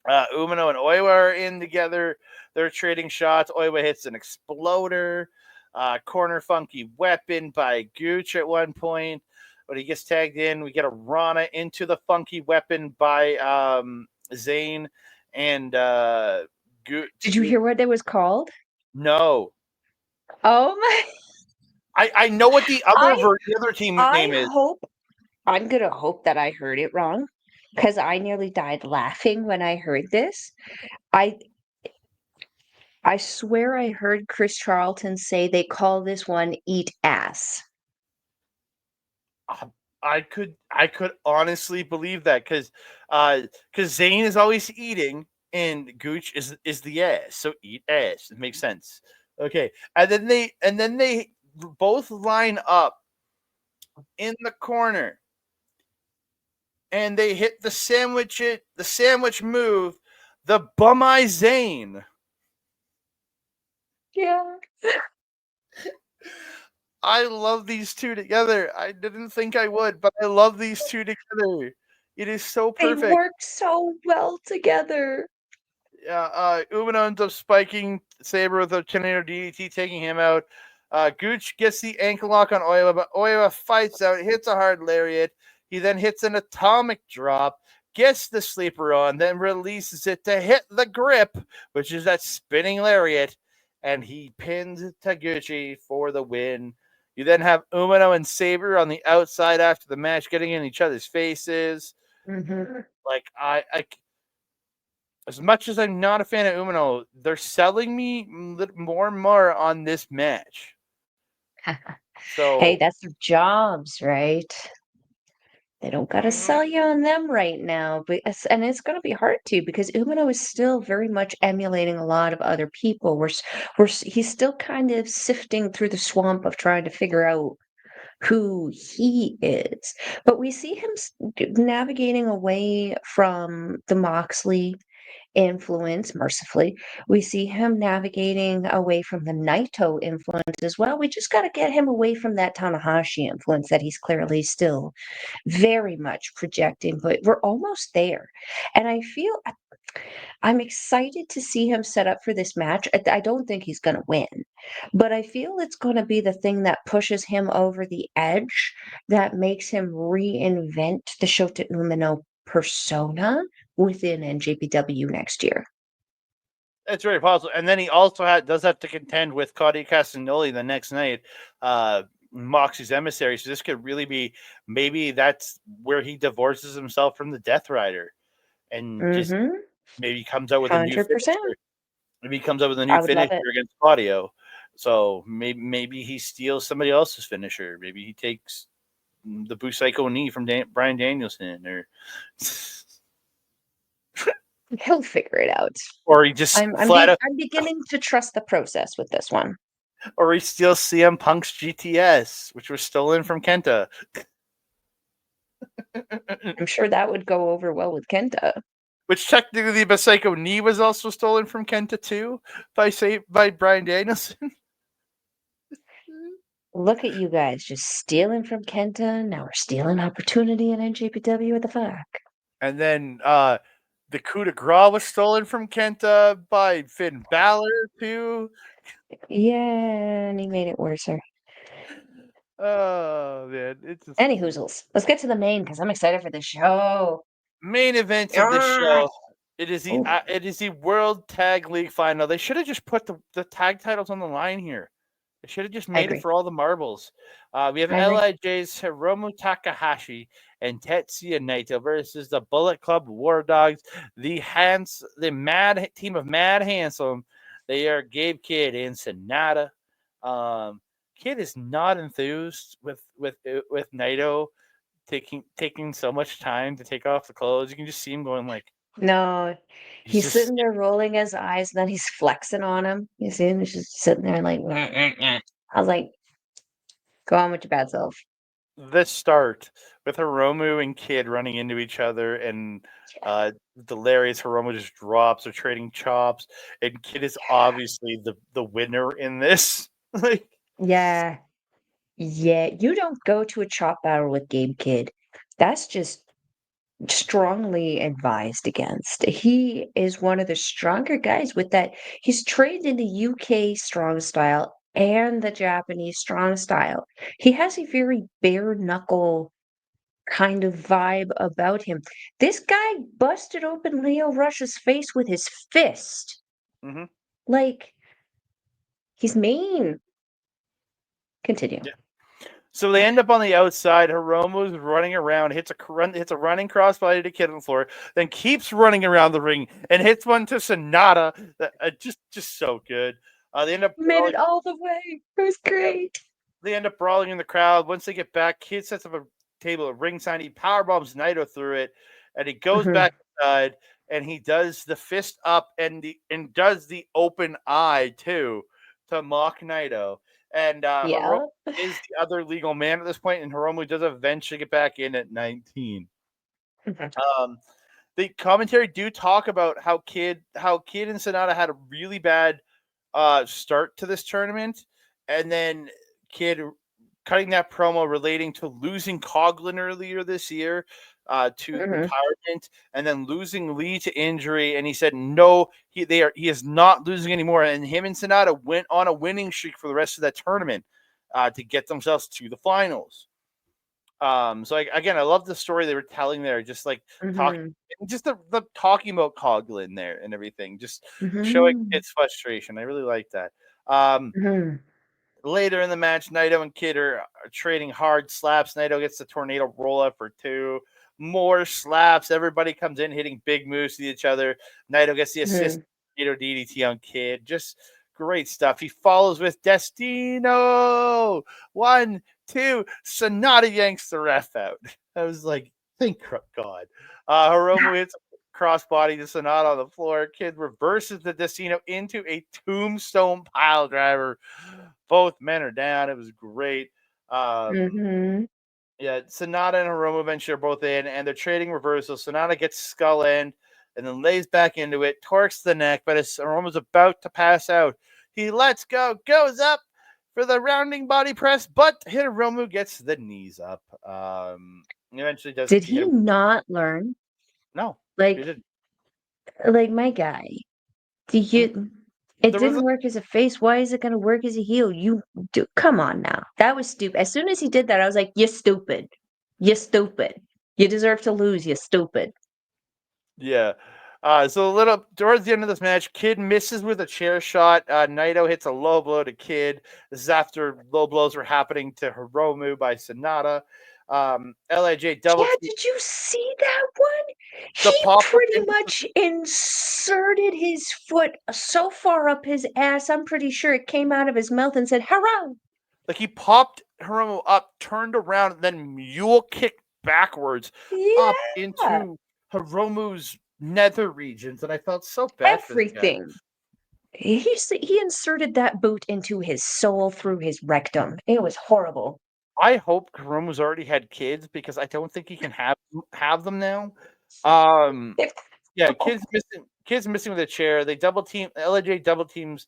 Umino and Oiwa are in together. They're trading shots. Oiwa hits an exploder. Corner funky weapon by Gooch at one point. But he gets tagged in. We get a Rana into the funky weapon by Zayne. And did you hear what it was called? No. Oh my! I know what the other team name is. I'm gonna hope that I heard it wrong, because I nearly died laughing when I heard this. I swear I heard Chris Charlton say they call this one "Eat Ass." I could honestly believe that because Zayne is always eating and Gooch is the ass, so eat ass. It makes sense. Okay, and then they both line up in the corner, and they hit the sandwich move, the bum eye Zayne. Yeah. I love these two together. I didn't think I would, but I love these two together. It is so perfect. They work so well together. Yeah, Umino ends up spiking Sabre with a tornado DDT, taking him out. Gooch gets the ankle lock on Oiwa, but Oiwa fights out, hits a hard lariat. He then hits an atomic drop, gets the sleeper on, then releases it to hit the grip, which is that spinning lariat, and he pins Taguchi for the win. You then have Umino and Sabre on the outside after the match, getting in each other's faces. Like I as much as I'm not a fan of Umino, they're selling me more and more on this match. So hey, that's their jobs, right? They don't got to sell you on them right now, and it's going to be hard to, because Umino is still very much emulating a lot of other people. He's still kind of sifting through the swamp of trying to figure out who he is. But we see him navigating away from the Moxley influence, mercifully. We see him navigating away from the Naito influence as well. We just got to get him away from that Tanahashi influence that he's clearly still very much projecting, but we're almost there. And I'm excited to see him set up for this match. I don't think he's going to win, but I feel it's going to be the thing that pushes him over the edge, that makes him reinvent the Shota Umino persona within NJPW next year. It's very possible. And then he also does have to contend with Claudio Castagnoli the next night, Moxie's emissary. So this could really be, maybe that's where he divorces himself from the Death Rider and just maybe comes out with 100%. A new finisher. Maybe he comes up with a new finisher against Claudio. So maybe he steals somebody else's finisher. Maybe he takes the Busaiku knee from Bryan Danielson, or he'll figure it out. Or he just I'm beginning to trust the process with this one. Or he steals CM Punk's GTS, which was stolen from KENTA. I'm sure that would go over well with KENTA. Which technically the Busaiku knee was also stolen from KENTA too, by Bryan Danielson. Look at you guys just stealing from KENTA. Now we're stealing opportunity in NJPW. What the fuck? And then the coup de grace was stolen from KENTA by Finn Balor too. Yeah, and he made it worse. Oh man, it's just... Any hoozles. Let's get to the main, because I'm excited for the show. Main event of the show. It is the World Tag League final. They should have just put the tag titles on the line here. I should have just I made it agree. for all the marbles. We have I agree. LIJ's Hiromu Takahashi and Tetsuya Naito versus the Bullet Club War Dogs, the mad team of Mad Handsome. They are Gabe Kidd and SANADA. Kid is not enthused with Naito taking so much time to take off the clothes. You can just see him going like No, he's he's just sitting there rolling his eyes, and then he's flexing on him. You see him? He's just sitting there like, "Nyeh, nyeh, nyeh." I was like, go on with your bad self. this start with Hiromu and Kid running into each other and hilarious Hiromu just drops. They're trading chops, and Kid is obviously the winner in this. Like Yeah. Yeah. You don't go to a chop battle with Gabe Kidd. That's just strongly advised against. He is one of the stronger guys with that. He's trained in the UK strong style and the Japanese strong style. He has a very bare knuckle kind of vibe about him. This guy busted open Leo Rush's face with his fist. mm-hmm. Like, he's mean. Continue. Yeah. So they end up on the outside. Hiromu's running around, hits a running crossbody to Kid on the floor, then keeps running around the ring and hits one to SANADA. That just so good. They end up He made it all the way. It was great. They end up brawling in the crowd. Once they get back, Kid sets up a table at ringside. He powerbombs Naito through it, and he goes Mhm. back inside and he does the fist up and does the open eye too to mock Naito. And Hiromu Yeah. is the other legal man at this point, and Hiromu does eventually get back in at 19. Mhm. Um, the commentary do talk about how Kid and SANADA had a really bad start to this tournament, and then Kid cutting that promo relating to losing Coughlin earlier this year to Mhm. retirement, and then losing Lee to injury. And he said no, he is not losing anymore. And him and SANADA went on a winning streak for the rest of that tournament to get themselves to the finals. So again, I love the story they were telling there, just like talking, Mhm. just the talking about Coughlin there and everything, just showing Mhm. its frustration. I really like that. Um, Mhm. Later in the match, Naito and Kid are trading hard slaps. Naito gets the tornado roll up for 2. More slaps. Everybody comes in hitting big moves to each other. Naito gets the assist. Mhm. Naito DDT on Kid. Just great stuff. He follows with Destino. 1, 2. SANADA yanks the ref out. I was like, thank God. Hiromu hits crossbody to SANADA on the floor. Kid reverses the Destino into a tombstone pile driver. Both men are down. It was great. Um, Mhm. yeah, SANADA and Hiromu eventually are both in, and they're trading reversals. SANADA gets skull end and then lays back into it, torques the neck, but as Hiromu's about to pass out, he lets go, goes up for the rounding body press, but Hiromu gets the knees up. Eventually does Did hit he him. not learn? No, he Like, didn't. my guy. Do And you? It there was didn't work as a face. Why is it going to work as a heel? You do. Come on now. That was stupid. As soon as he did that, I was like, "You stupid. You stupid. You deserve to lose. You stupid." Yeah. So a little towards the end of this match, Kid misses with a chair shot. Naito hits a low blow to Kid. This is after low blows were happening to Hiromu by SANADA. LIJ double Yeah, team did you see that one? the He pop up pretty into much inserted his foot so far up his ass, I'm pretty sure it came out of his mouth and said, "Hello." like he popped Hiromu up, turned around, and then mule kicked backwards up Yeah, into Hiromu's nether regions, and I felt so bad for the guy. everything. He inserted that boot into his soul through his rectum. It was horrible. I hope Hiromu's already had kids because I don't think he can have them now. Um, Yeah, kids missing with a chair. They double team LJ double teams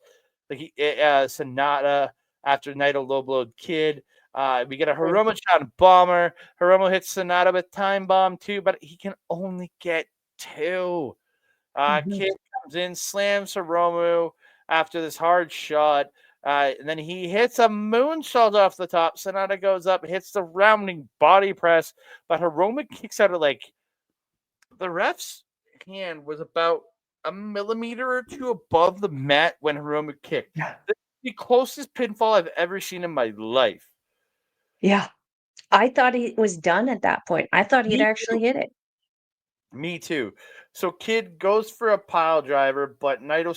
like SANADA after Naito low blowed Kid. We get a Hiromu shot and bomber. Hiromu hits SANADA with time bomb too, but he can only get 2. Mhm. Kid comes in, slams Hiromu after this hard shot. And then he hits a moonsault off the top. SANADA goes up, hits the rounding body press, but Hiromu kicks out of like the ref's hand was about a millimeter or 2 above the mat when Hiromu kicked. Yeah. This is the closest pinfall I've ever seen in my life. Yeah. I thought he was done at that point. I thought he'd Me actually too. hit it. Me too. So Kid goes for a pile driver, but Naito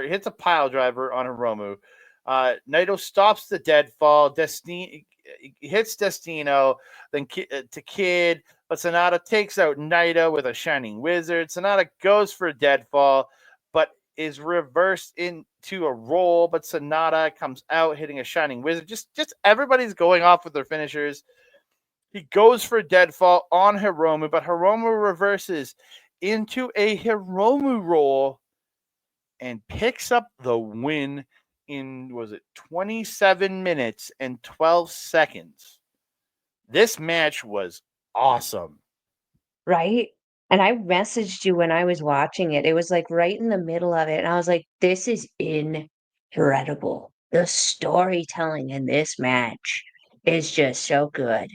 hits a pile driver on Hiromu. Naito stops the deadfall. Destiny hits Destino, then to Kid, but SANADA takes out Naito with a Shining Wizard. SANADA goes for a deadfall, but is reversed into a roll. But SANADA comes out hitting a Shining Wizard. Just everybody's going off with their finishers. He goes for a deadfall on Hiromu, but Hiromu reverses into a Hiromu roll and picks up the win in, was it 27 minutes and 12 seconds. This match was awesome. Right? And I messaged you when I was watching it. It was like right in the middle of it. And I was like, this is incredible. The storytelling in this match is just so good.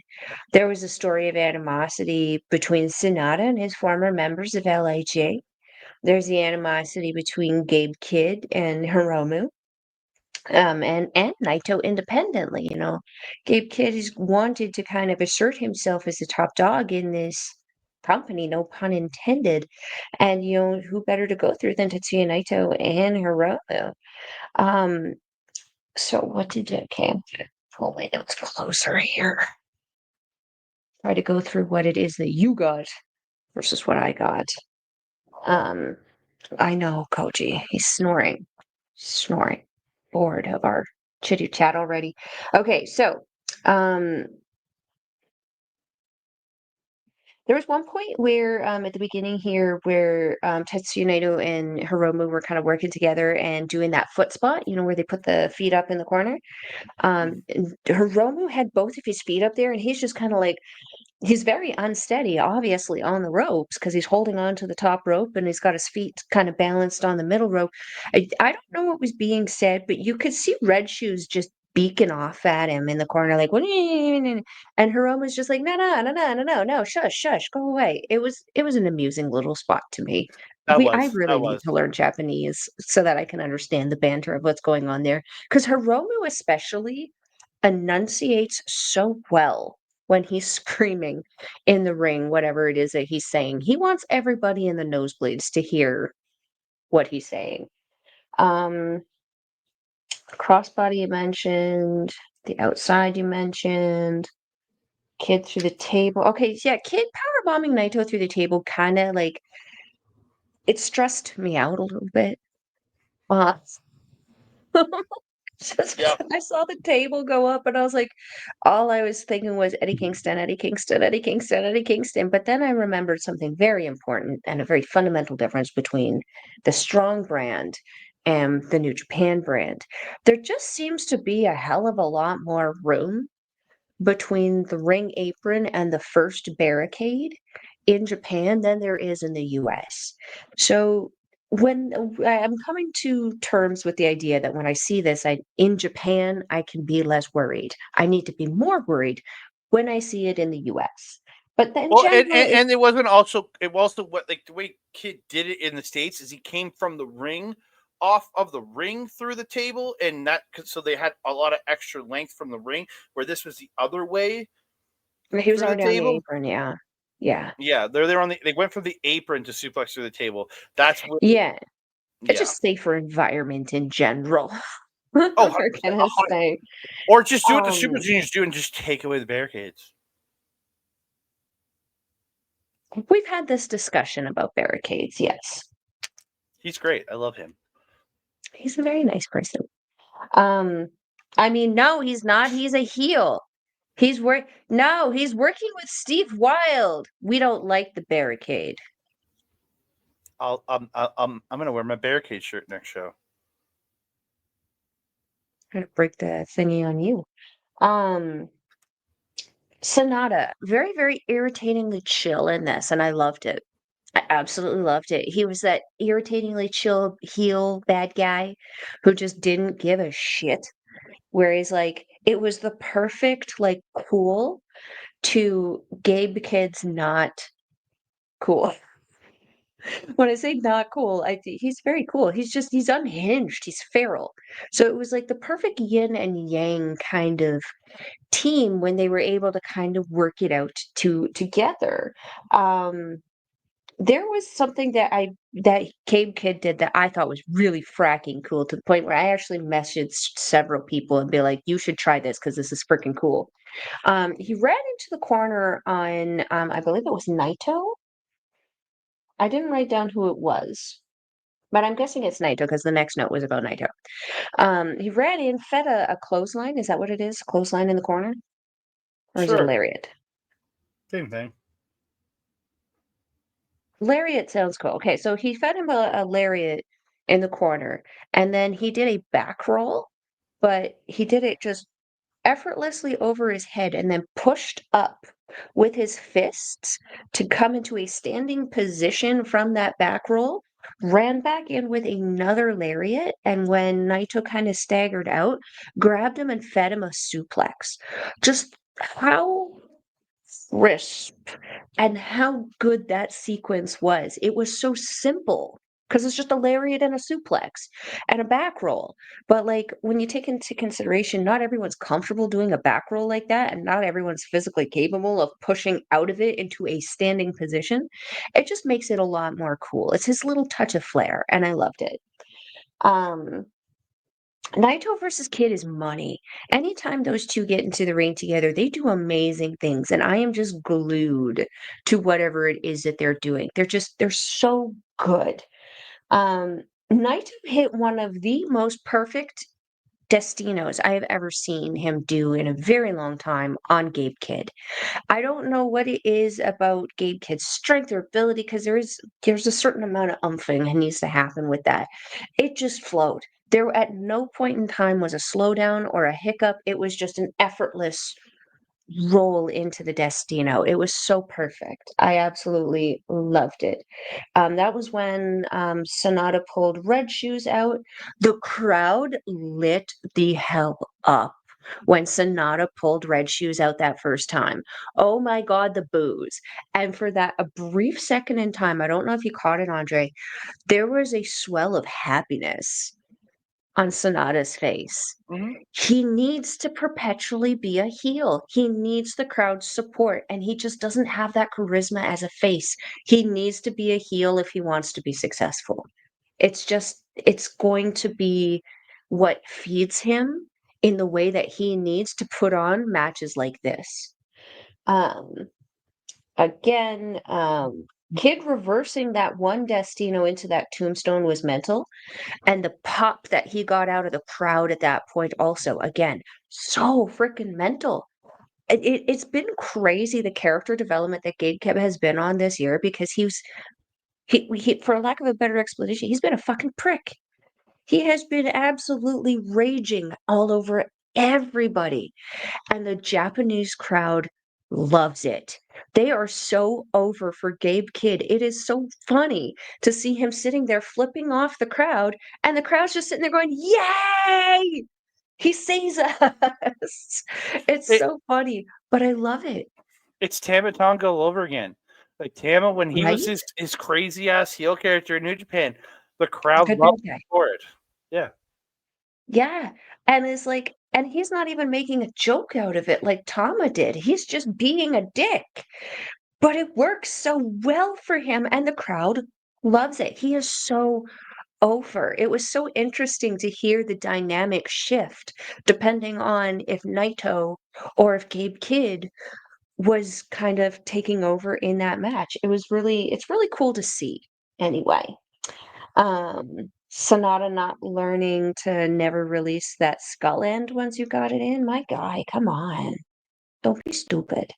There was a story of animosity between SANADA and his former members of LIJ. There's the animosity between Gabe Kidd and Hiromu. And Naito independently, Gabe Kidd has wanted to kind of assert himself as the top dog in this company, no pun intended. And who better to go through than Tetsuya Naito and Hiromu? Um, so what did you okay? Pull my notes closer here. Try to go through what it is that you got versus what I got. I know Koji. He's snoring. Bored of our chitty chat already. Okay, so um, there was one point where at the beginning here where Tetsuya Naito and Hiromu were kind of working together and doing that foot spot, where they put the feet up in the corner. And Hiromu had both of his feet up there, and he's just kind of like he's very unsteady, obviously, on the ropes because he's holding on to the top rope and he's got his feet kind of balanced on the middle rope. I don't know what was being said, but you could see Red Shoes just beaking off at him in the corner, like, "What?" And Hiromu's just like, no, no, no, no, no, no, no, shush, shush, go away. It was an amusing little spot to me. I That really need was. to learn Japanese so that I can understand the banter of what's going on there. Because Hiromu especially enunciates so well when he's screaming in the ring, whatever it is that he's saying. He wants everybody in the nosebleeds to hear what he's saying. Um, Crossbody you mentioned, the outside you mentioned, Kid through the table. Okay, yeah, Kid power bombing Naito through the table kind of like it stressed me out a little bit. Uh, Yep. I saw the table go up and I was like, all I was thinking was Eddie Kingston, Eddie Kingston, Eddie Kingston, Eddie Kingston. But then I remembered something very important and a very fundamental difference between the Strong brand and the New Japan brand. There just seems to be a hell of a lot more room between the ring apron and the first barricade in Japan than there is in the US. So when I'm coming to terms with the idea that when I see this, in Japan, I can be less worried. I need to be more worried when I see it in the US. But then Well, general, and it wasn't also it was also what like the way Kid did it in the States is he came from the ring off of the ring through the table and so they had a lot of extra length from the ring where this was the other way he was through the already on the table. apron, yeah. Yeah. Yeah, they're on they went from the apron to suplex through the table. That's what. Yeah. It's Yeah. just safer environment in general. We're Oh, 100%. gonna say. Or just do what the Super Um Juniors do and just take away the barricades. We've had this discussion about barricades, yes. He's great. I love him. He's a very nice person. Um, I mean, no, he's not. He's a heel. He's working with Steve Wild. We don't like the barricade. I'm gonna wear my barricade shirt next show. I'm gonna break the thingy on you. Um, SANADA, very, very irritatingly chill in this, and I loved it. I absolutely loved it. He was that irritatingly chill heel bad guy who just didn't give a shit. Where he's like, it was the perfect, like, cool to Gabe Kid's not cool. When I say not cool, he's very cool. He's unhinged. He's feral. So it was like the perfect yin and yang kind of team when they were able to kind of work it out together. Um, there was something that Gabe Kid did that I thought was really fracking cool, to the point where I actually messaged several people and be like, "You should try this because this is freaking cool." He ran into the corner on, I believe it was Naito. I didn't write down who it was, but I'm guessing it's Naito because the next note was about Naito. He ran in, fed a clothesline. Is that what it is? Clothesline in the corner? Or is it a Sure. lariat? Same thing. Lariat sounds cool. Okay, so he fed him a lariat in the corner, and then he did a back roll, but he did it just effortlessly over his head and then pushed up with his fists to come into a standing position from that back roll, ran back in with another lariat, and when Naito kind of staggered out, grabbed him and fed him a suplex. Just how crisp and how good that sequence was. It was so simple because it's just a lariat and a suplex and a back roll. But like when you take into consideration, not everyone's comfortable doing a back roll like that, and not everyone's physically capable of pushing out of it into a standing position. It just makes it a lot more cool. It's his little touch of flair, and I loved it. Um, Naito versus Kid is money. Anytime those two get into the ring together, they do amazing things, and I am just glued to whatever it is that they're doing. They're so good. Naito hit one of the most perfect destinos I have ever seen him do in a very long time on Gabe Kid. I don't know what it is about Gabe Kid's strength or ability, because there's a certain amount of umphing that needs to happen with that. It just flowed. There at no point in time was a slowdown or a hiccup. It was just an effortless roll into the Destino. It was so perfect. I absolutely loved it. That was when SANADA pulled Red Shoes out. The crowd lit the hell up when SANADA pulled Red Shoes out that first time. Oh my God, the boos. And for that, a brief second in time, I don't know if you caught it, Andre, there was a swell of happiness on SANADA's face. Mm-hmm. He needs to perpetually be a heel. He needs the crowd's support, and he just doesn't have that charisma as a face. He needs to be a heel if he wants to be successful. It's going to be what feeds him in the way that he needs to put on matches like this. Um, again, Kid reversing that one Destino into that tombstone was mental, and the pop that he got out of the crowd at that point also, again, so freaking mental. It's been crazy, the character development that Gabe Kib has been on this year, because he, for lack of a better explanation, he's been a fucking prick. He has been absolutely raging all over everybody, and the Japanese crowd loves it. They are so over for Gabe Kidd. It is so funny to see him sitting there flipping off the crowd, and the crowd's just sitting there going, "Yay! He sees us." It's It, so funny, but I love it, it's Tama Tonga all over again. Like Tama, when he was right? his crazy ass heel character in New Japan, the crowd Good loved bad guy. him for it. Yeah. Yeah, and it's like, and he's not even making a joke out of it like Tama did. He's just being a dick. But it works so well for him, and the crowd loves it. He is so over. It was so interesting to hear the dynamic shift depending on if Naito or if Gabe Kidd was kind of taking over in that match. It's really cool to see anyway. Sonata not learning to never release that skull end once you got it in. My guy, come on. Don't be stupid.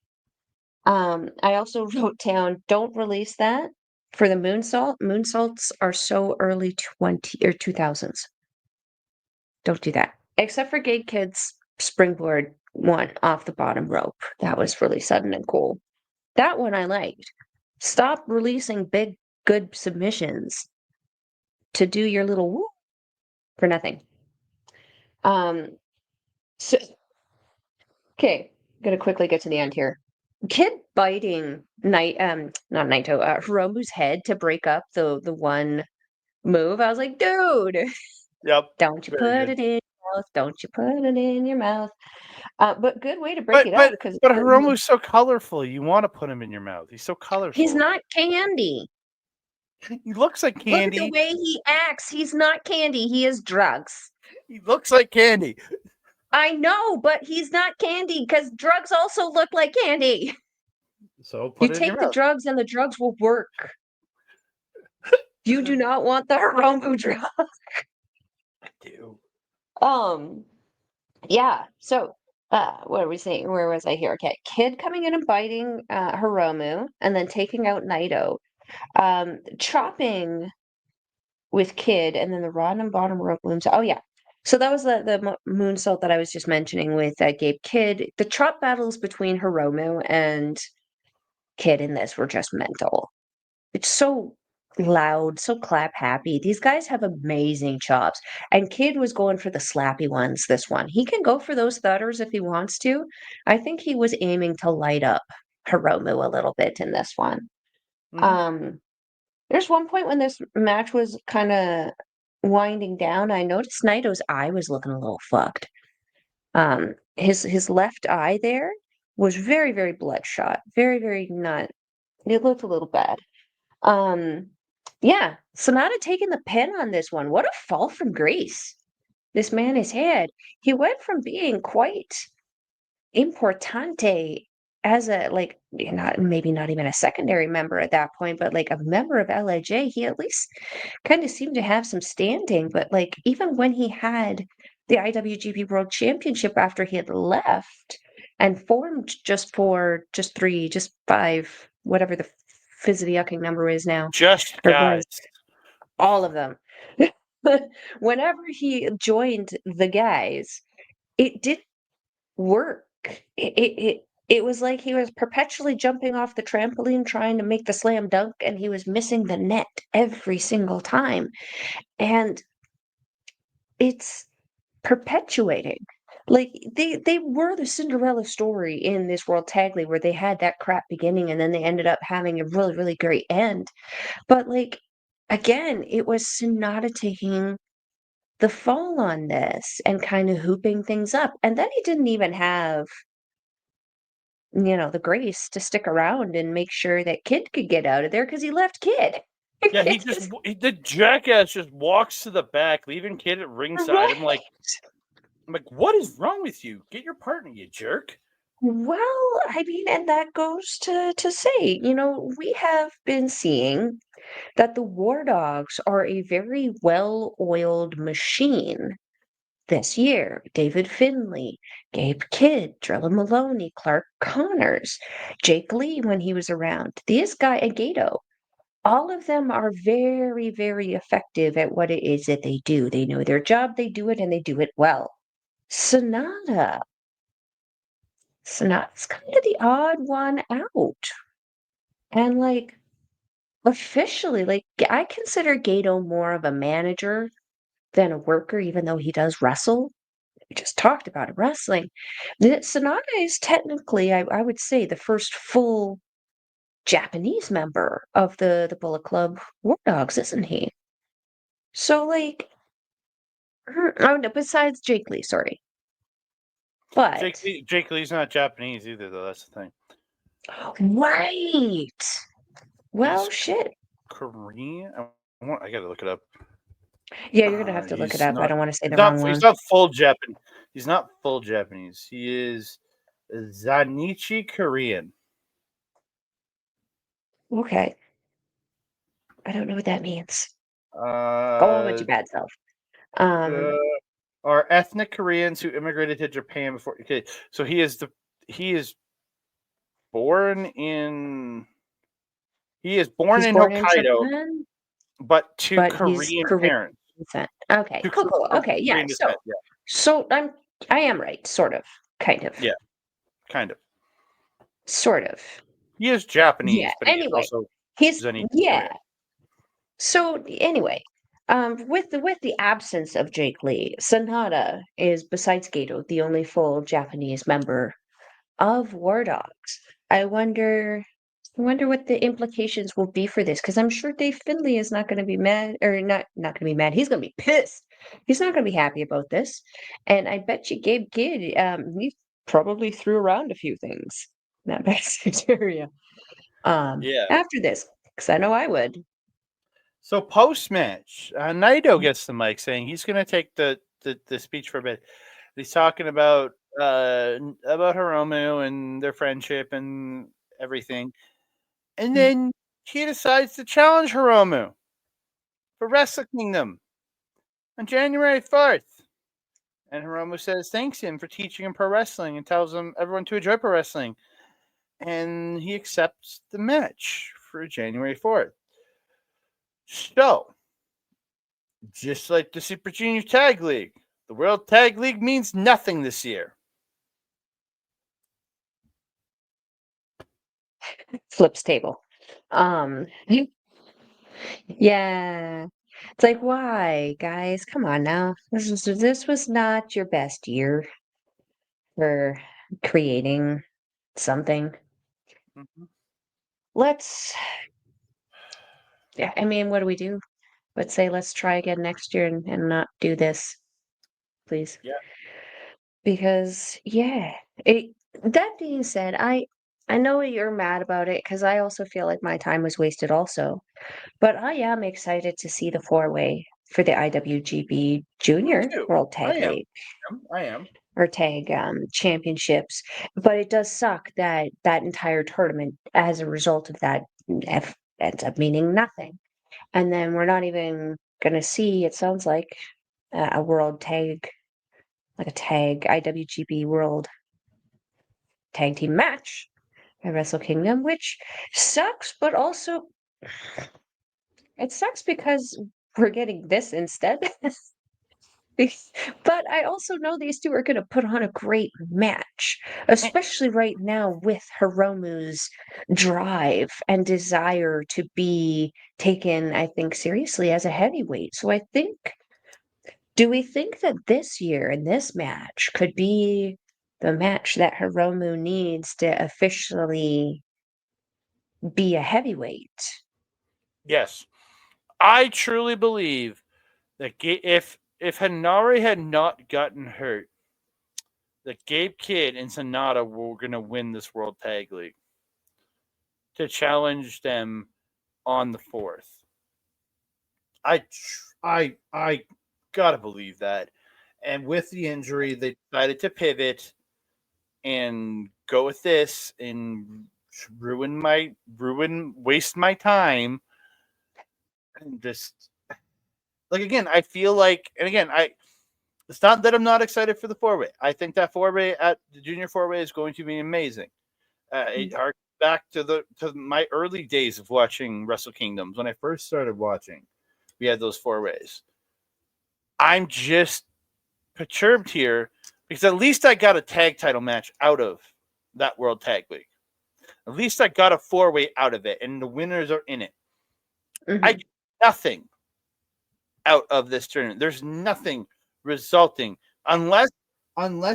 I also wrote down, don't release that for the moonsault. Moonsaults are so early 20 or 2000s. Don't do that. Except for Gay Kids springboard one off the bottom rope. That was really sudden and cool. That one I liked. Stop releasing big, good submissions to do your little whoop for nothing. So, okay, gonna quickly get to the end here. Kid biting not Naito, Hiromu's head to break up the one move. I was like, dude, Yep. don't you Very put good. it in your mouth. Don't you put it in your mouth. But good way to break But it up but because but Hiromu's so colorful. You want to put him in your mouth. He's so he's colorful. not candy. He looks like Look at the candy. way he acts. He's not candy. He is drugs. He looks like candy. I know, but he's not candy because drugs also look like candy. So You put it in your take the mouth. drugs and the drugs will work. You do not want the Hiromu drug. I do. Yeah. So, what are we saying? Where was I here? Okay, Kid coming in and biting Hiromu, and then taking out Naito. Chopping with Kid, and then the rod and bottom rope looms. Oh yeah. So that was the moonsault that I was just mentioning with Gabe Kid. The chop battles between Hiromu and Kid in this were just mental. It's so loud, so clap happy. These guys have amazing chops. And Kid was going for the slappy ones this one. He can go for those thudders if he wants to. I think he was aiming to light up Hiromu a little bit in this one. Mhm. Um, there's one point when this match was kind of winding down. I noticed Naito's eye was looking a little fucked. His left eye there was very, very bloodshot. Very, very not. It looked a little bad. Um, yeah, Sonata taking the pin on this one. What a fall from grace this man has had. He went from being quite importante as a like not maybe not even a secondary member at that point, but like a member of LIJ. He at least kind of seemed to have some standing. But like even when he had the IWGP World Championship after he had left and formed just 5, whatever the fizzity yucking number is now, Just or guys. was all of them. Whenever he joined the guys, it did work. It was like he was perpetually jumping off the trampoline trying to make the slam dunk, and he was missing the net every single time. And it's perpetuating. Like they were the Cinderella story in this World Tag League where they had that crap beginning and then they ended up having a really, really great end. But like again, it was Sonata taking the fall on this and kind of hooping things up. And then he didn't even have, the grace to stick around and make sure that Kid could get out of there because he left Kid. Yeah, It's the jackass just walks to the back, leaving Kid at ringside. right. I'm like, what is wrong with you? Get your partner, you jerk. Well, I mean, and that goes to say, we have been seeing that the War Dogs are a very well-oiled machine this year. David Finlay, Gabe Kidd, Drilla Maloney, Clark Connors, Jake Lee when he was around. These guys, and Gedo, all of them are very, very effective at what it is that they do. They know their job, they do it, and they do it well. Sonata. Sonata's kind of the odd one out. And like officially, like I consider Gedo more of a manager than a worker, even though he does wrestle. We just talked about it, wrestling. Sonata is technically, I would say, the first full Japanese member of the Bullet Club War Dogs, isn't he? So, like, oh no, besides Jake Lee, sorry. But, Jake Lee's not Japanese either, though. That's the thing. right. Well, He's shit. Korean. I gotta look it up. Yeah, you're gonna have to look it He's up. I not. don't want to say He's the not. wrong He's one. not full Japan. He's not full Japanese. He is Zanichi Korean. Okay. I don't know what that means. Go on with Uh, your bad self. uh, Um, are ethnic Koreans who immigrated to Japan before. Okay, so he is born in he is born he's in born in Hokkaido, Japan, but to but he's Korean Korean parents. descent. Okay, To cool, cool. Okay, yeah. Korean So, descent. Yeah, so I am right, sort of, kind of, yeah, kind of. sort of. He is Yeah. Japanese, but he is Anyway, also Zanichi yeah. Korean. So anyway, with the absence of Jake Lee, Sanada is besides Gedo the only full Japanese member of War Dogs. I wonder what the implications will be for this, because I'm sure Dave Finlay is not going to be mad, or not going to be mad. He's going to be pissed. He's not going to be happy about this. And I bet you Gabe Kidd, he probably threw around a few things in that backstage area Yeah. after this, because I know I would. So post match, Naito gets the mic saying he's going to take the speech for a bit. He's talking about Hiromu and their friendship and everything, and then he decides to challenge Hiromu for Wrestle Kingdom on January 4th. And Hiromu thanks him for teaching him pro wrestling and tells him everyone to enjoy pro wrestling. And he accepts the match for January 4th. So, just like the Super Junior Tag League, the World Tag League means nothing this year. Flips table. Yeah. It's like, why, guys? Come on now. This was not your best year for creating something. Mm-hmm. Yeah, I mean, what do we do? Let's say let's try again next year and not do this, please. Yeah. Because that being said, I know you're mad about it because I also feel like my time was wasted also. But I am excited to see the four-way for the IWGP Junior too. World Tag I am. League I am. or Tag Championships. But it does suck that that entire tournament, as a result of that, ends up meaning nothing. And then we're not even gonna see, it sounds like, a world tag, like a tag IWGP World Tag Team match at Wrestle Kingdom, which sucks, but also it sucks because we're getting this instead. But I also know these two are going to put on a great match, especially right now with Hiromu's drive and desire to be taken, I think, seriously as a heavyweight. So do we think that this year in this match could be the match that Hiromu needs to officially be a heavyweight? Yes. I truly believe that if Hanare had not gotten hurt, that Gabe Kidd and SANADA were going to win this World Tag League to challenge them on the 4th. I gotta believe that. And with the injury, they decided to pivot and go with this and waste my time and just like again. I feel like, and again, it's not that I'm not excited for the four-way. I think that four-way at the junior four-way is going to be amazing. It harkens back to my early days of watching Wrestle Kingdoms when I first started watching. We had those four-ways. I'm just perturbed here because at least I got a tag title match out of that World Tag League. At least I got a four-way out of it, and the winners are in it. Mhm. I get nothing out of this tournament. There's nothing resulting unless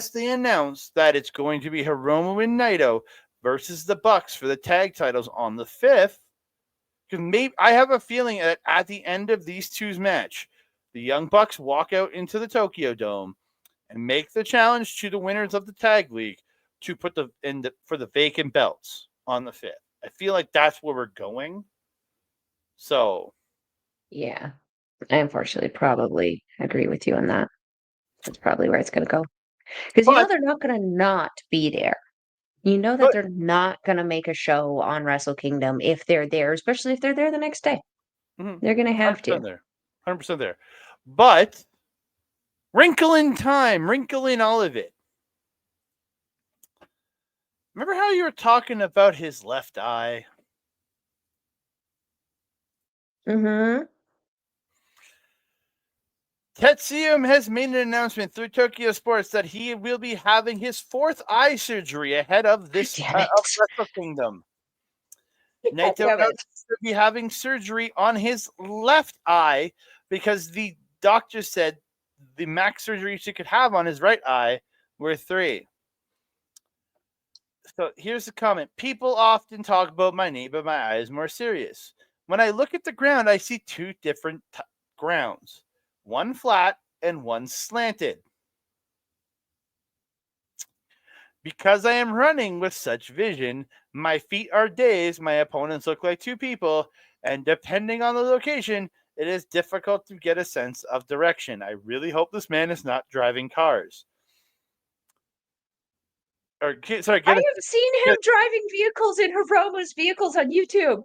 they announce that it's going to be Hiromu and Naito versus the Bucks for the tag titles on the 5th. Because maybe I have a feeling that at the end of these two's match, the Young Bucks walk out into the Tokyo Dome and make the challenge to the winners of the tag league to put for the vacant belts on the 5th. I feel like that's where we're going. So Yeah, I unfortunately probably agree with you on that. That's probably where it's going to go. Because you know but they're not going to not be there. You know that they're not going to make a show on Wrestle Kingdom if they're there, especially if they're there the next day. They're going to have to. 100% there. 100% there. But wrinkle in time, wrinkle in all of it. Remember how you were talking about his left eye? Mm-hmm. Tetsuya has made an announcement through Tokyo Sports that he will be having his 4th eye surgery ahead of this Damn it. of Wrestle Kingdom. Naito Damn it. will be having surgery on his left eye because the doctor said the max surgeries he could have on his right eye were 3. So here's the comment. People often talk about my knee, but my eye is more serious. When I look at the ground, I see two different grounds. One flat and one slanted. Because I am running with such vision, my feet are dazed, my opponents look like two people, and depending on the location, it is difficult to get a sense of direction. I really hope this man is not driving cars. Or, sorry, I have seen him driving vehicles in Hiromu's vehicles on YouTube.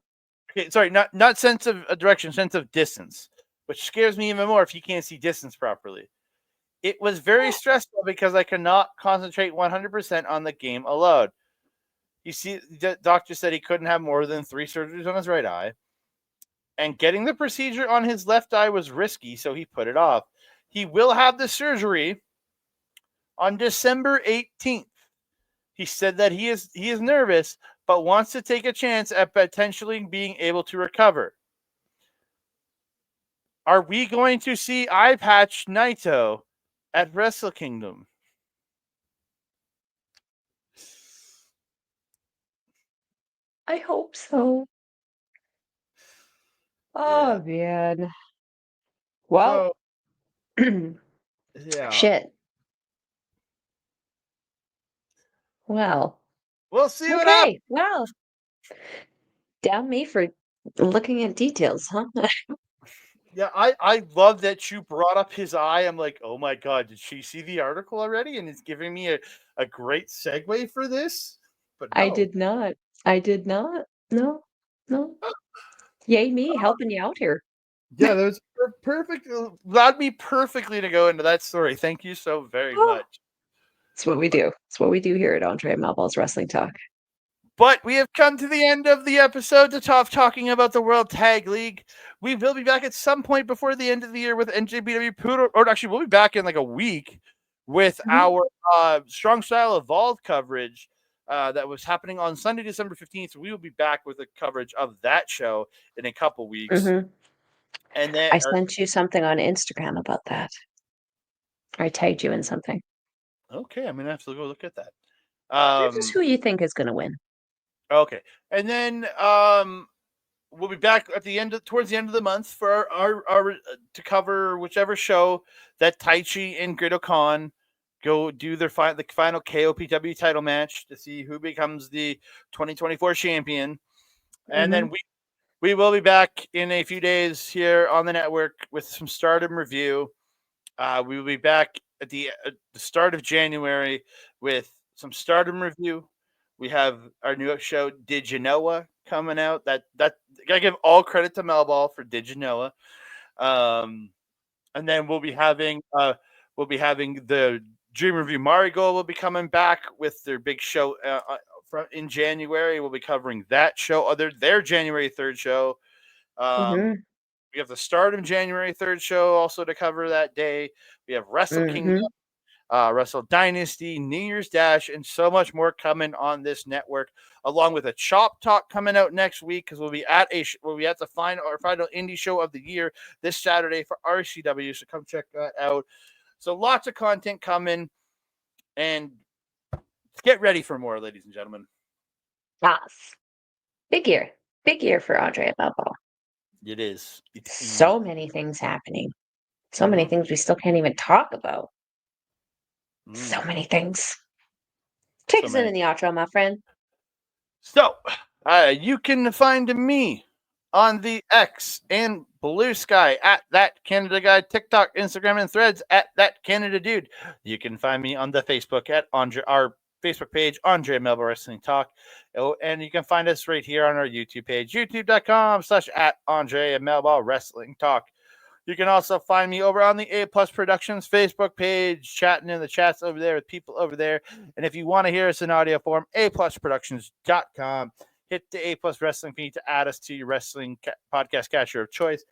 Okay, sorry, not sense of direction, sense of distance, which scares me even more if you can't see distance properly. It was very stressful because I could not concentrate 100% on the game alone. You see, the doctor said he couldn't have more than 3 surgeries on his right eye, and getting the procedure on his left eye was risky, so he put it off. He will have the surgery on December 18th. He said that he is nervous, but wants to take a chance at potentially being able to recover. Are we going to see Eye Patch Naito at Wrestle Kingdom? I hope so. Oh, man. Well, yeah. Shit. Well. We'll see what happens. Okay, well. Damn me for looking at details, huh? Yeah, I love that you brought up his eye. I'm like, oh my god, did she see the article already? And it's giving me a great segue for this. But no. I did not. I did not. No. Yay me, helping you out here. Yeah, that was perfect. Allowed me perfectly to go into that story. Thank you so very much. It's what we do. It's what we do here at Andre Melball's Wrestling Talk. But we have come to the end of the episode to talking about the World Tag League. We will be back at some point before the end of the year with NJPW Puroresu, or actually, we'll be back in like a week with our Strong Style Evolved coverage that was happening on Sunday, December 15th. So we will be back with the coverage of that show in a couple weeks. Mm-hmm. And then I sent you something on Instagram about that. I tagged you in something. Okay, I'm gonna have to go look at that. This is who you think is going to win. Okay, and then we'll be back at the end towards the end of the month for our to cover whichever show that Taichi and Gedo go do their the final KOPW title match to see who becomes the 2024 champion, and then we will be back in a few days here on the network with some Stardom review. We will be back at the start of January with some Stardom review. We have our new show, Did You Know coming out. That gotta give all credit to Melball for Did You Know. And then we'll be having the Dream Review Marigold will be coming back with their big show in January. We'll be covering that show, their January 3rd show. We have the Stardom January 3rd show also to cover that day. We have Wrestle Kingdom, Wrestle Dynasty, New Year's Dash, and so much more coming on this network, along with a Chop Talk coming out next week because we'll be at the final indie show of the year this Saturday for RCW. So come check that out. So lots of content coming, and get ready for more, ladies and gentlemen. Yes, big year for Andre Melball. It is. So many things happening. So many things we still can't even talk about. So many things. Take us in the outro, my friend. So, you can find me on the X and Blue Sky at That Canada Guy, TikTok, Instagram, and Threads at That Canada Dude. You can find me on the Facebook at our Facebook page, Andre Melball Wrestling Talk. Oh, and you can find us right here on our YouTube page, youtube.com/@Andre Melball Wrestling Talk. You can also find me over on the A Plus Productions Facebook page, chatting in the chats over there with people over there. And if you want to hear us in audio form, aplusproductions.com. Hit the A Plus Wrestling feed to add us to your wrestling podcast catcher of choice.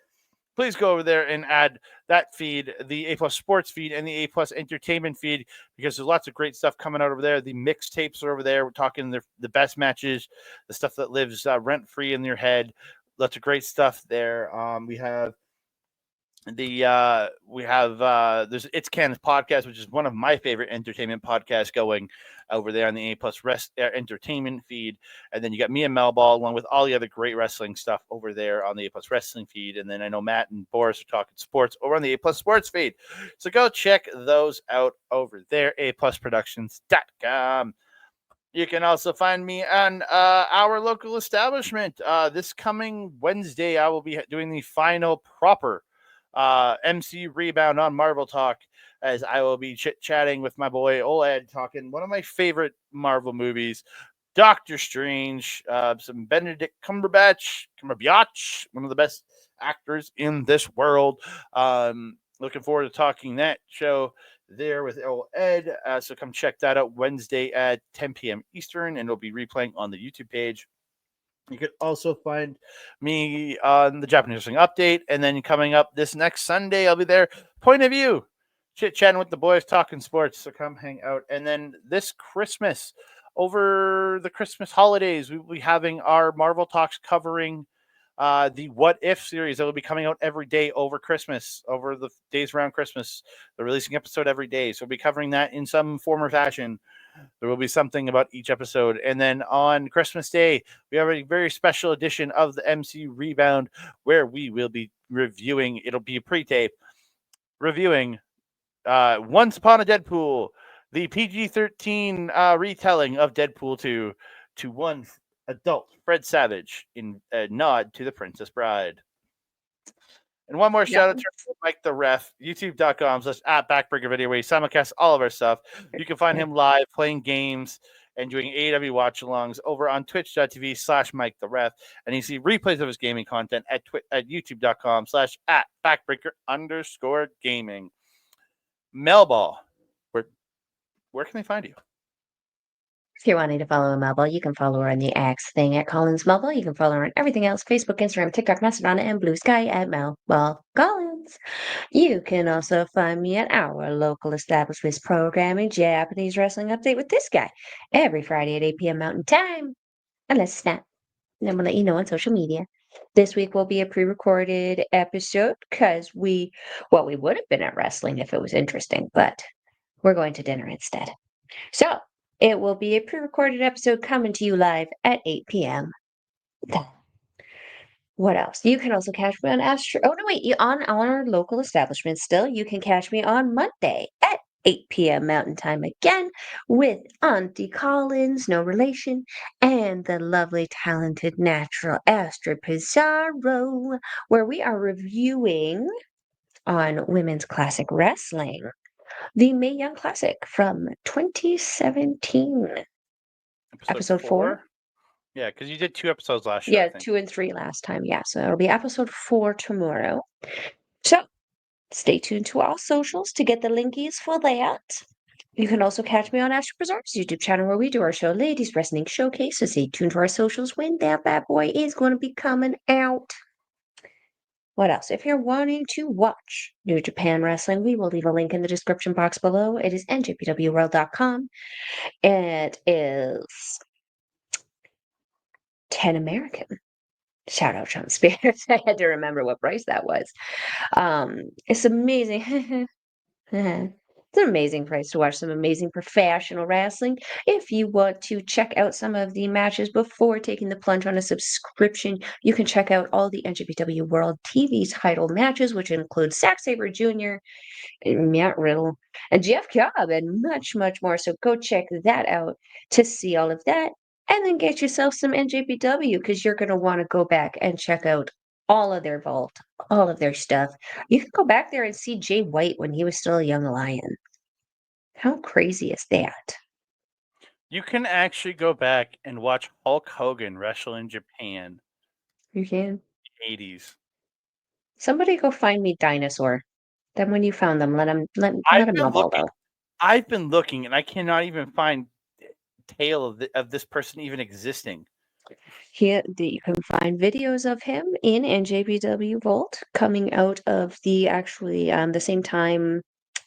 Please go over there and add that feed, the A Plus Sports feed and the A Plus Entertainment feed, because there's lots of great stuff coming out over there. The mixtapes are over there. We're talking the best matches, the stuff that lives rent-free in your head. Lots of great stuff there. We have we have there's It's Can's podcast, which is one of my favorite entertainment podcasts going over there on the A Plus Rest Entertainment feed, and then you got me and Melball along with all the other great wrestling stuff over there on the A Plus Wrestling feed, and then I know Matt and Boris are talking sports over on the A Plus Sports feed, so go check those out over there, aplusproductions.com. You can also find me on our local establishment. This coming Wednesday, I will be doing the final proper MC Rebound on Marvel Talk, as I will be chit-chatting with my boy Oled, talking one of my favorite Marvel movies, Doctor Strange, some Benedict Cumberbatch, one of the best actors in this world. Looking forward to talking that show there with Ed. So come check that out Wednesday at 10 p.m. Eastern, and it'll be replaying on the YouTube page. You could also find me on the Japanese Wrestling Update, and then coming up this next Sunday, I'll be there. Point of View, chit-chatting with the boys, talking sports, so come hang out. And then this Christmas, over the Christmas holidays, we will be having our Marvel Talks covering the What If series that will be coming out every day over Christmas, over the days around Christmas. They're releasing episode every day, so we'll be covering that in some form or fashion. There will be something about each episode. And then on Christmas Day, we have a very special edition of the MC Rebound where we will be reviewing, it'll be a pre-tape, reviewing Once Upon a Deadpool, the PG-13 retelling of Deadpool 2 to one adult Fred Savage in a nod to The Princess Bride. And one more shout out to Mike the Ref, youtube.com/@backbreaker video, where he simulcasts all of our stuff. You can find him live playing games and doing AEW watch alongs over on twitch.tv/Mike the Ref. And you see replays of his gaming content at youtube.com/@backbreaker_gaming. Melball, where can they find you? If you're wanting to follow Melball, you can follow her on the X thing at Collins Melball. You can follow her on everything else: Facebook, Instagram, TikTok, Mastodon, and Blue Sky at Melball Collins. You can also find me at our local establishment's programming, Japanese Wrestling Update with this guy, every Friday at 8 p.m. Mountain Time. Unless it's not, then we'll let you know on social media. This week will be a pre-recorded episode because we would have been at wrestling if it was interesting, but we're going to dinner instead. So it will be a pre-recorded episode coming to you live at 8 p.m. What else? You can also catch me on Astro. Oh, no, wait. On our local establishment still, you can catch me on Monday at 8 p.m. Mountain Time again with Auntie Collins, no relation, and the lovely, talented, natural Astrid Pizarro, where we are reviewing on Women's Classic Wrestling the Mae Young Classic from 2017. Episode 4? Yeah, because you did 2 episodes last year. Yeah, 2 and 3 last time. Yeah, so it'll be episode 4 tomorrow. So stay tuned to our socials to get the linkies for that. You can also catch me on Astrid Pizarro's YouTube channel where we do our show, Ladies Wrestling Showcase. So stay tuned to our socials when that bad boy is going to be coming out. What else? If you're wanting to watch New Japan Wrestling, we will leave a link in the description box below. It is njpwworld.com. It is 10 American. Shout out Sean Spears. I had to remember what price that was. It's amazing. It's an amazing price to watch some amazing professional wrestling. If you want to check out some of the matches before taking the plunge on a subscription, you can check out all the NJPW World TV title matches, which include Zack Sabre Jr., Matt Riddle, and Jeff Cobb, and much, much more. So go check that out to see all of that. And then get yourself some NJPW because you're going to want to go back and check out all of their vault, all of their stuff. You can go back there and see Jay White when he was still a young lion. How crazy is that? You can actually go back and watch Hulk Hogan wrestle in Japan. You can. In the 80s. Somebody go find me Dinosaur. Then when you found them, let him know though. I've been looking, and I cannot even find tale of this person even existing. You can find videos of him in NJPW Vault coming out of the actually the same time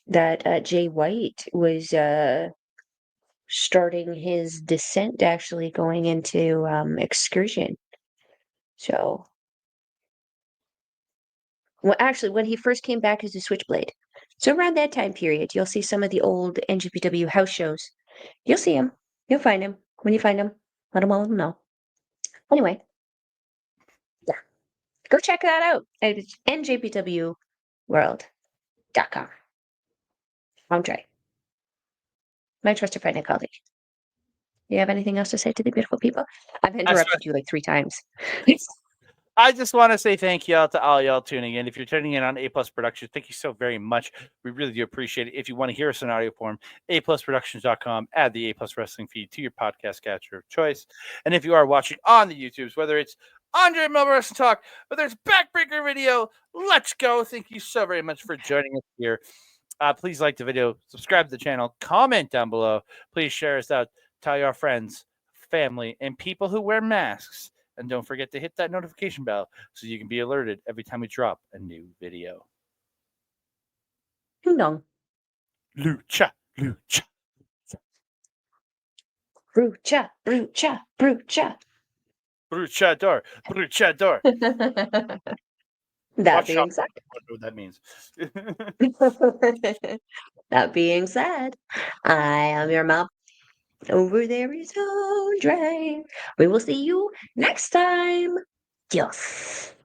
that Jay White was starting his descent, actually going into excursion. So Well, actually, when he first came back as a Switchblade. So around that time period, you'll see some of the old NJPW house shows. You'll see him. You'll find him. When you find him, let him all know. Anyway, yeah, go check that out at njpwworld.com. Andre, my trusted friend and colleague. You have anything else to say to the beautiful people? I've interrupted you like 3 times. I just want to say thank you to all y'all tuning in. If you're tuning in on A Plus Productions, thank you so very much. We really do appreciate it. If you want to hear us in audio form, aplusproductions.com, add the A Plus Wrestling feed to your podcast catcher of choice. And if you are watching on the YouTubes, whether it's Andre Melball Wrestling Talk, whether it's Backbreaker Video, let's go. Thank you so very much for joining us here. Please like the video, subscribe to the channel, comment down below. Please share us out. Tell your friends, family, and people who wear masks. And don't forget to hit that notification bell so you can be alerted every time we drop a new video. Ding dong. Lucha, lucha. Brucha, brucha, brucha. Bruchador, bruchador. That being said. I don't know what that means. That being said, I am your mom. Over there is Andre. We will see you next time. Dios.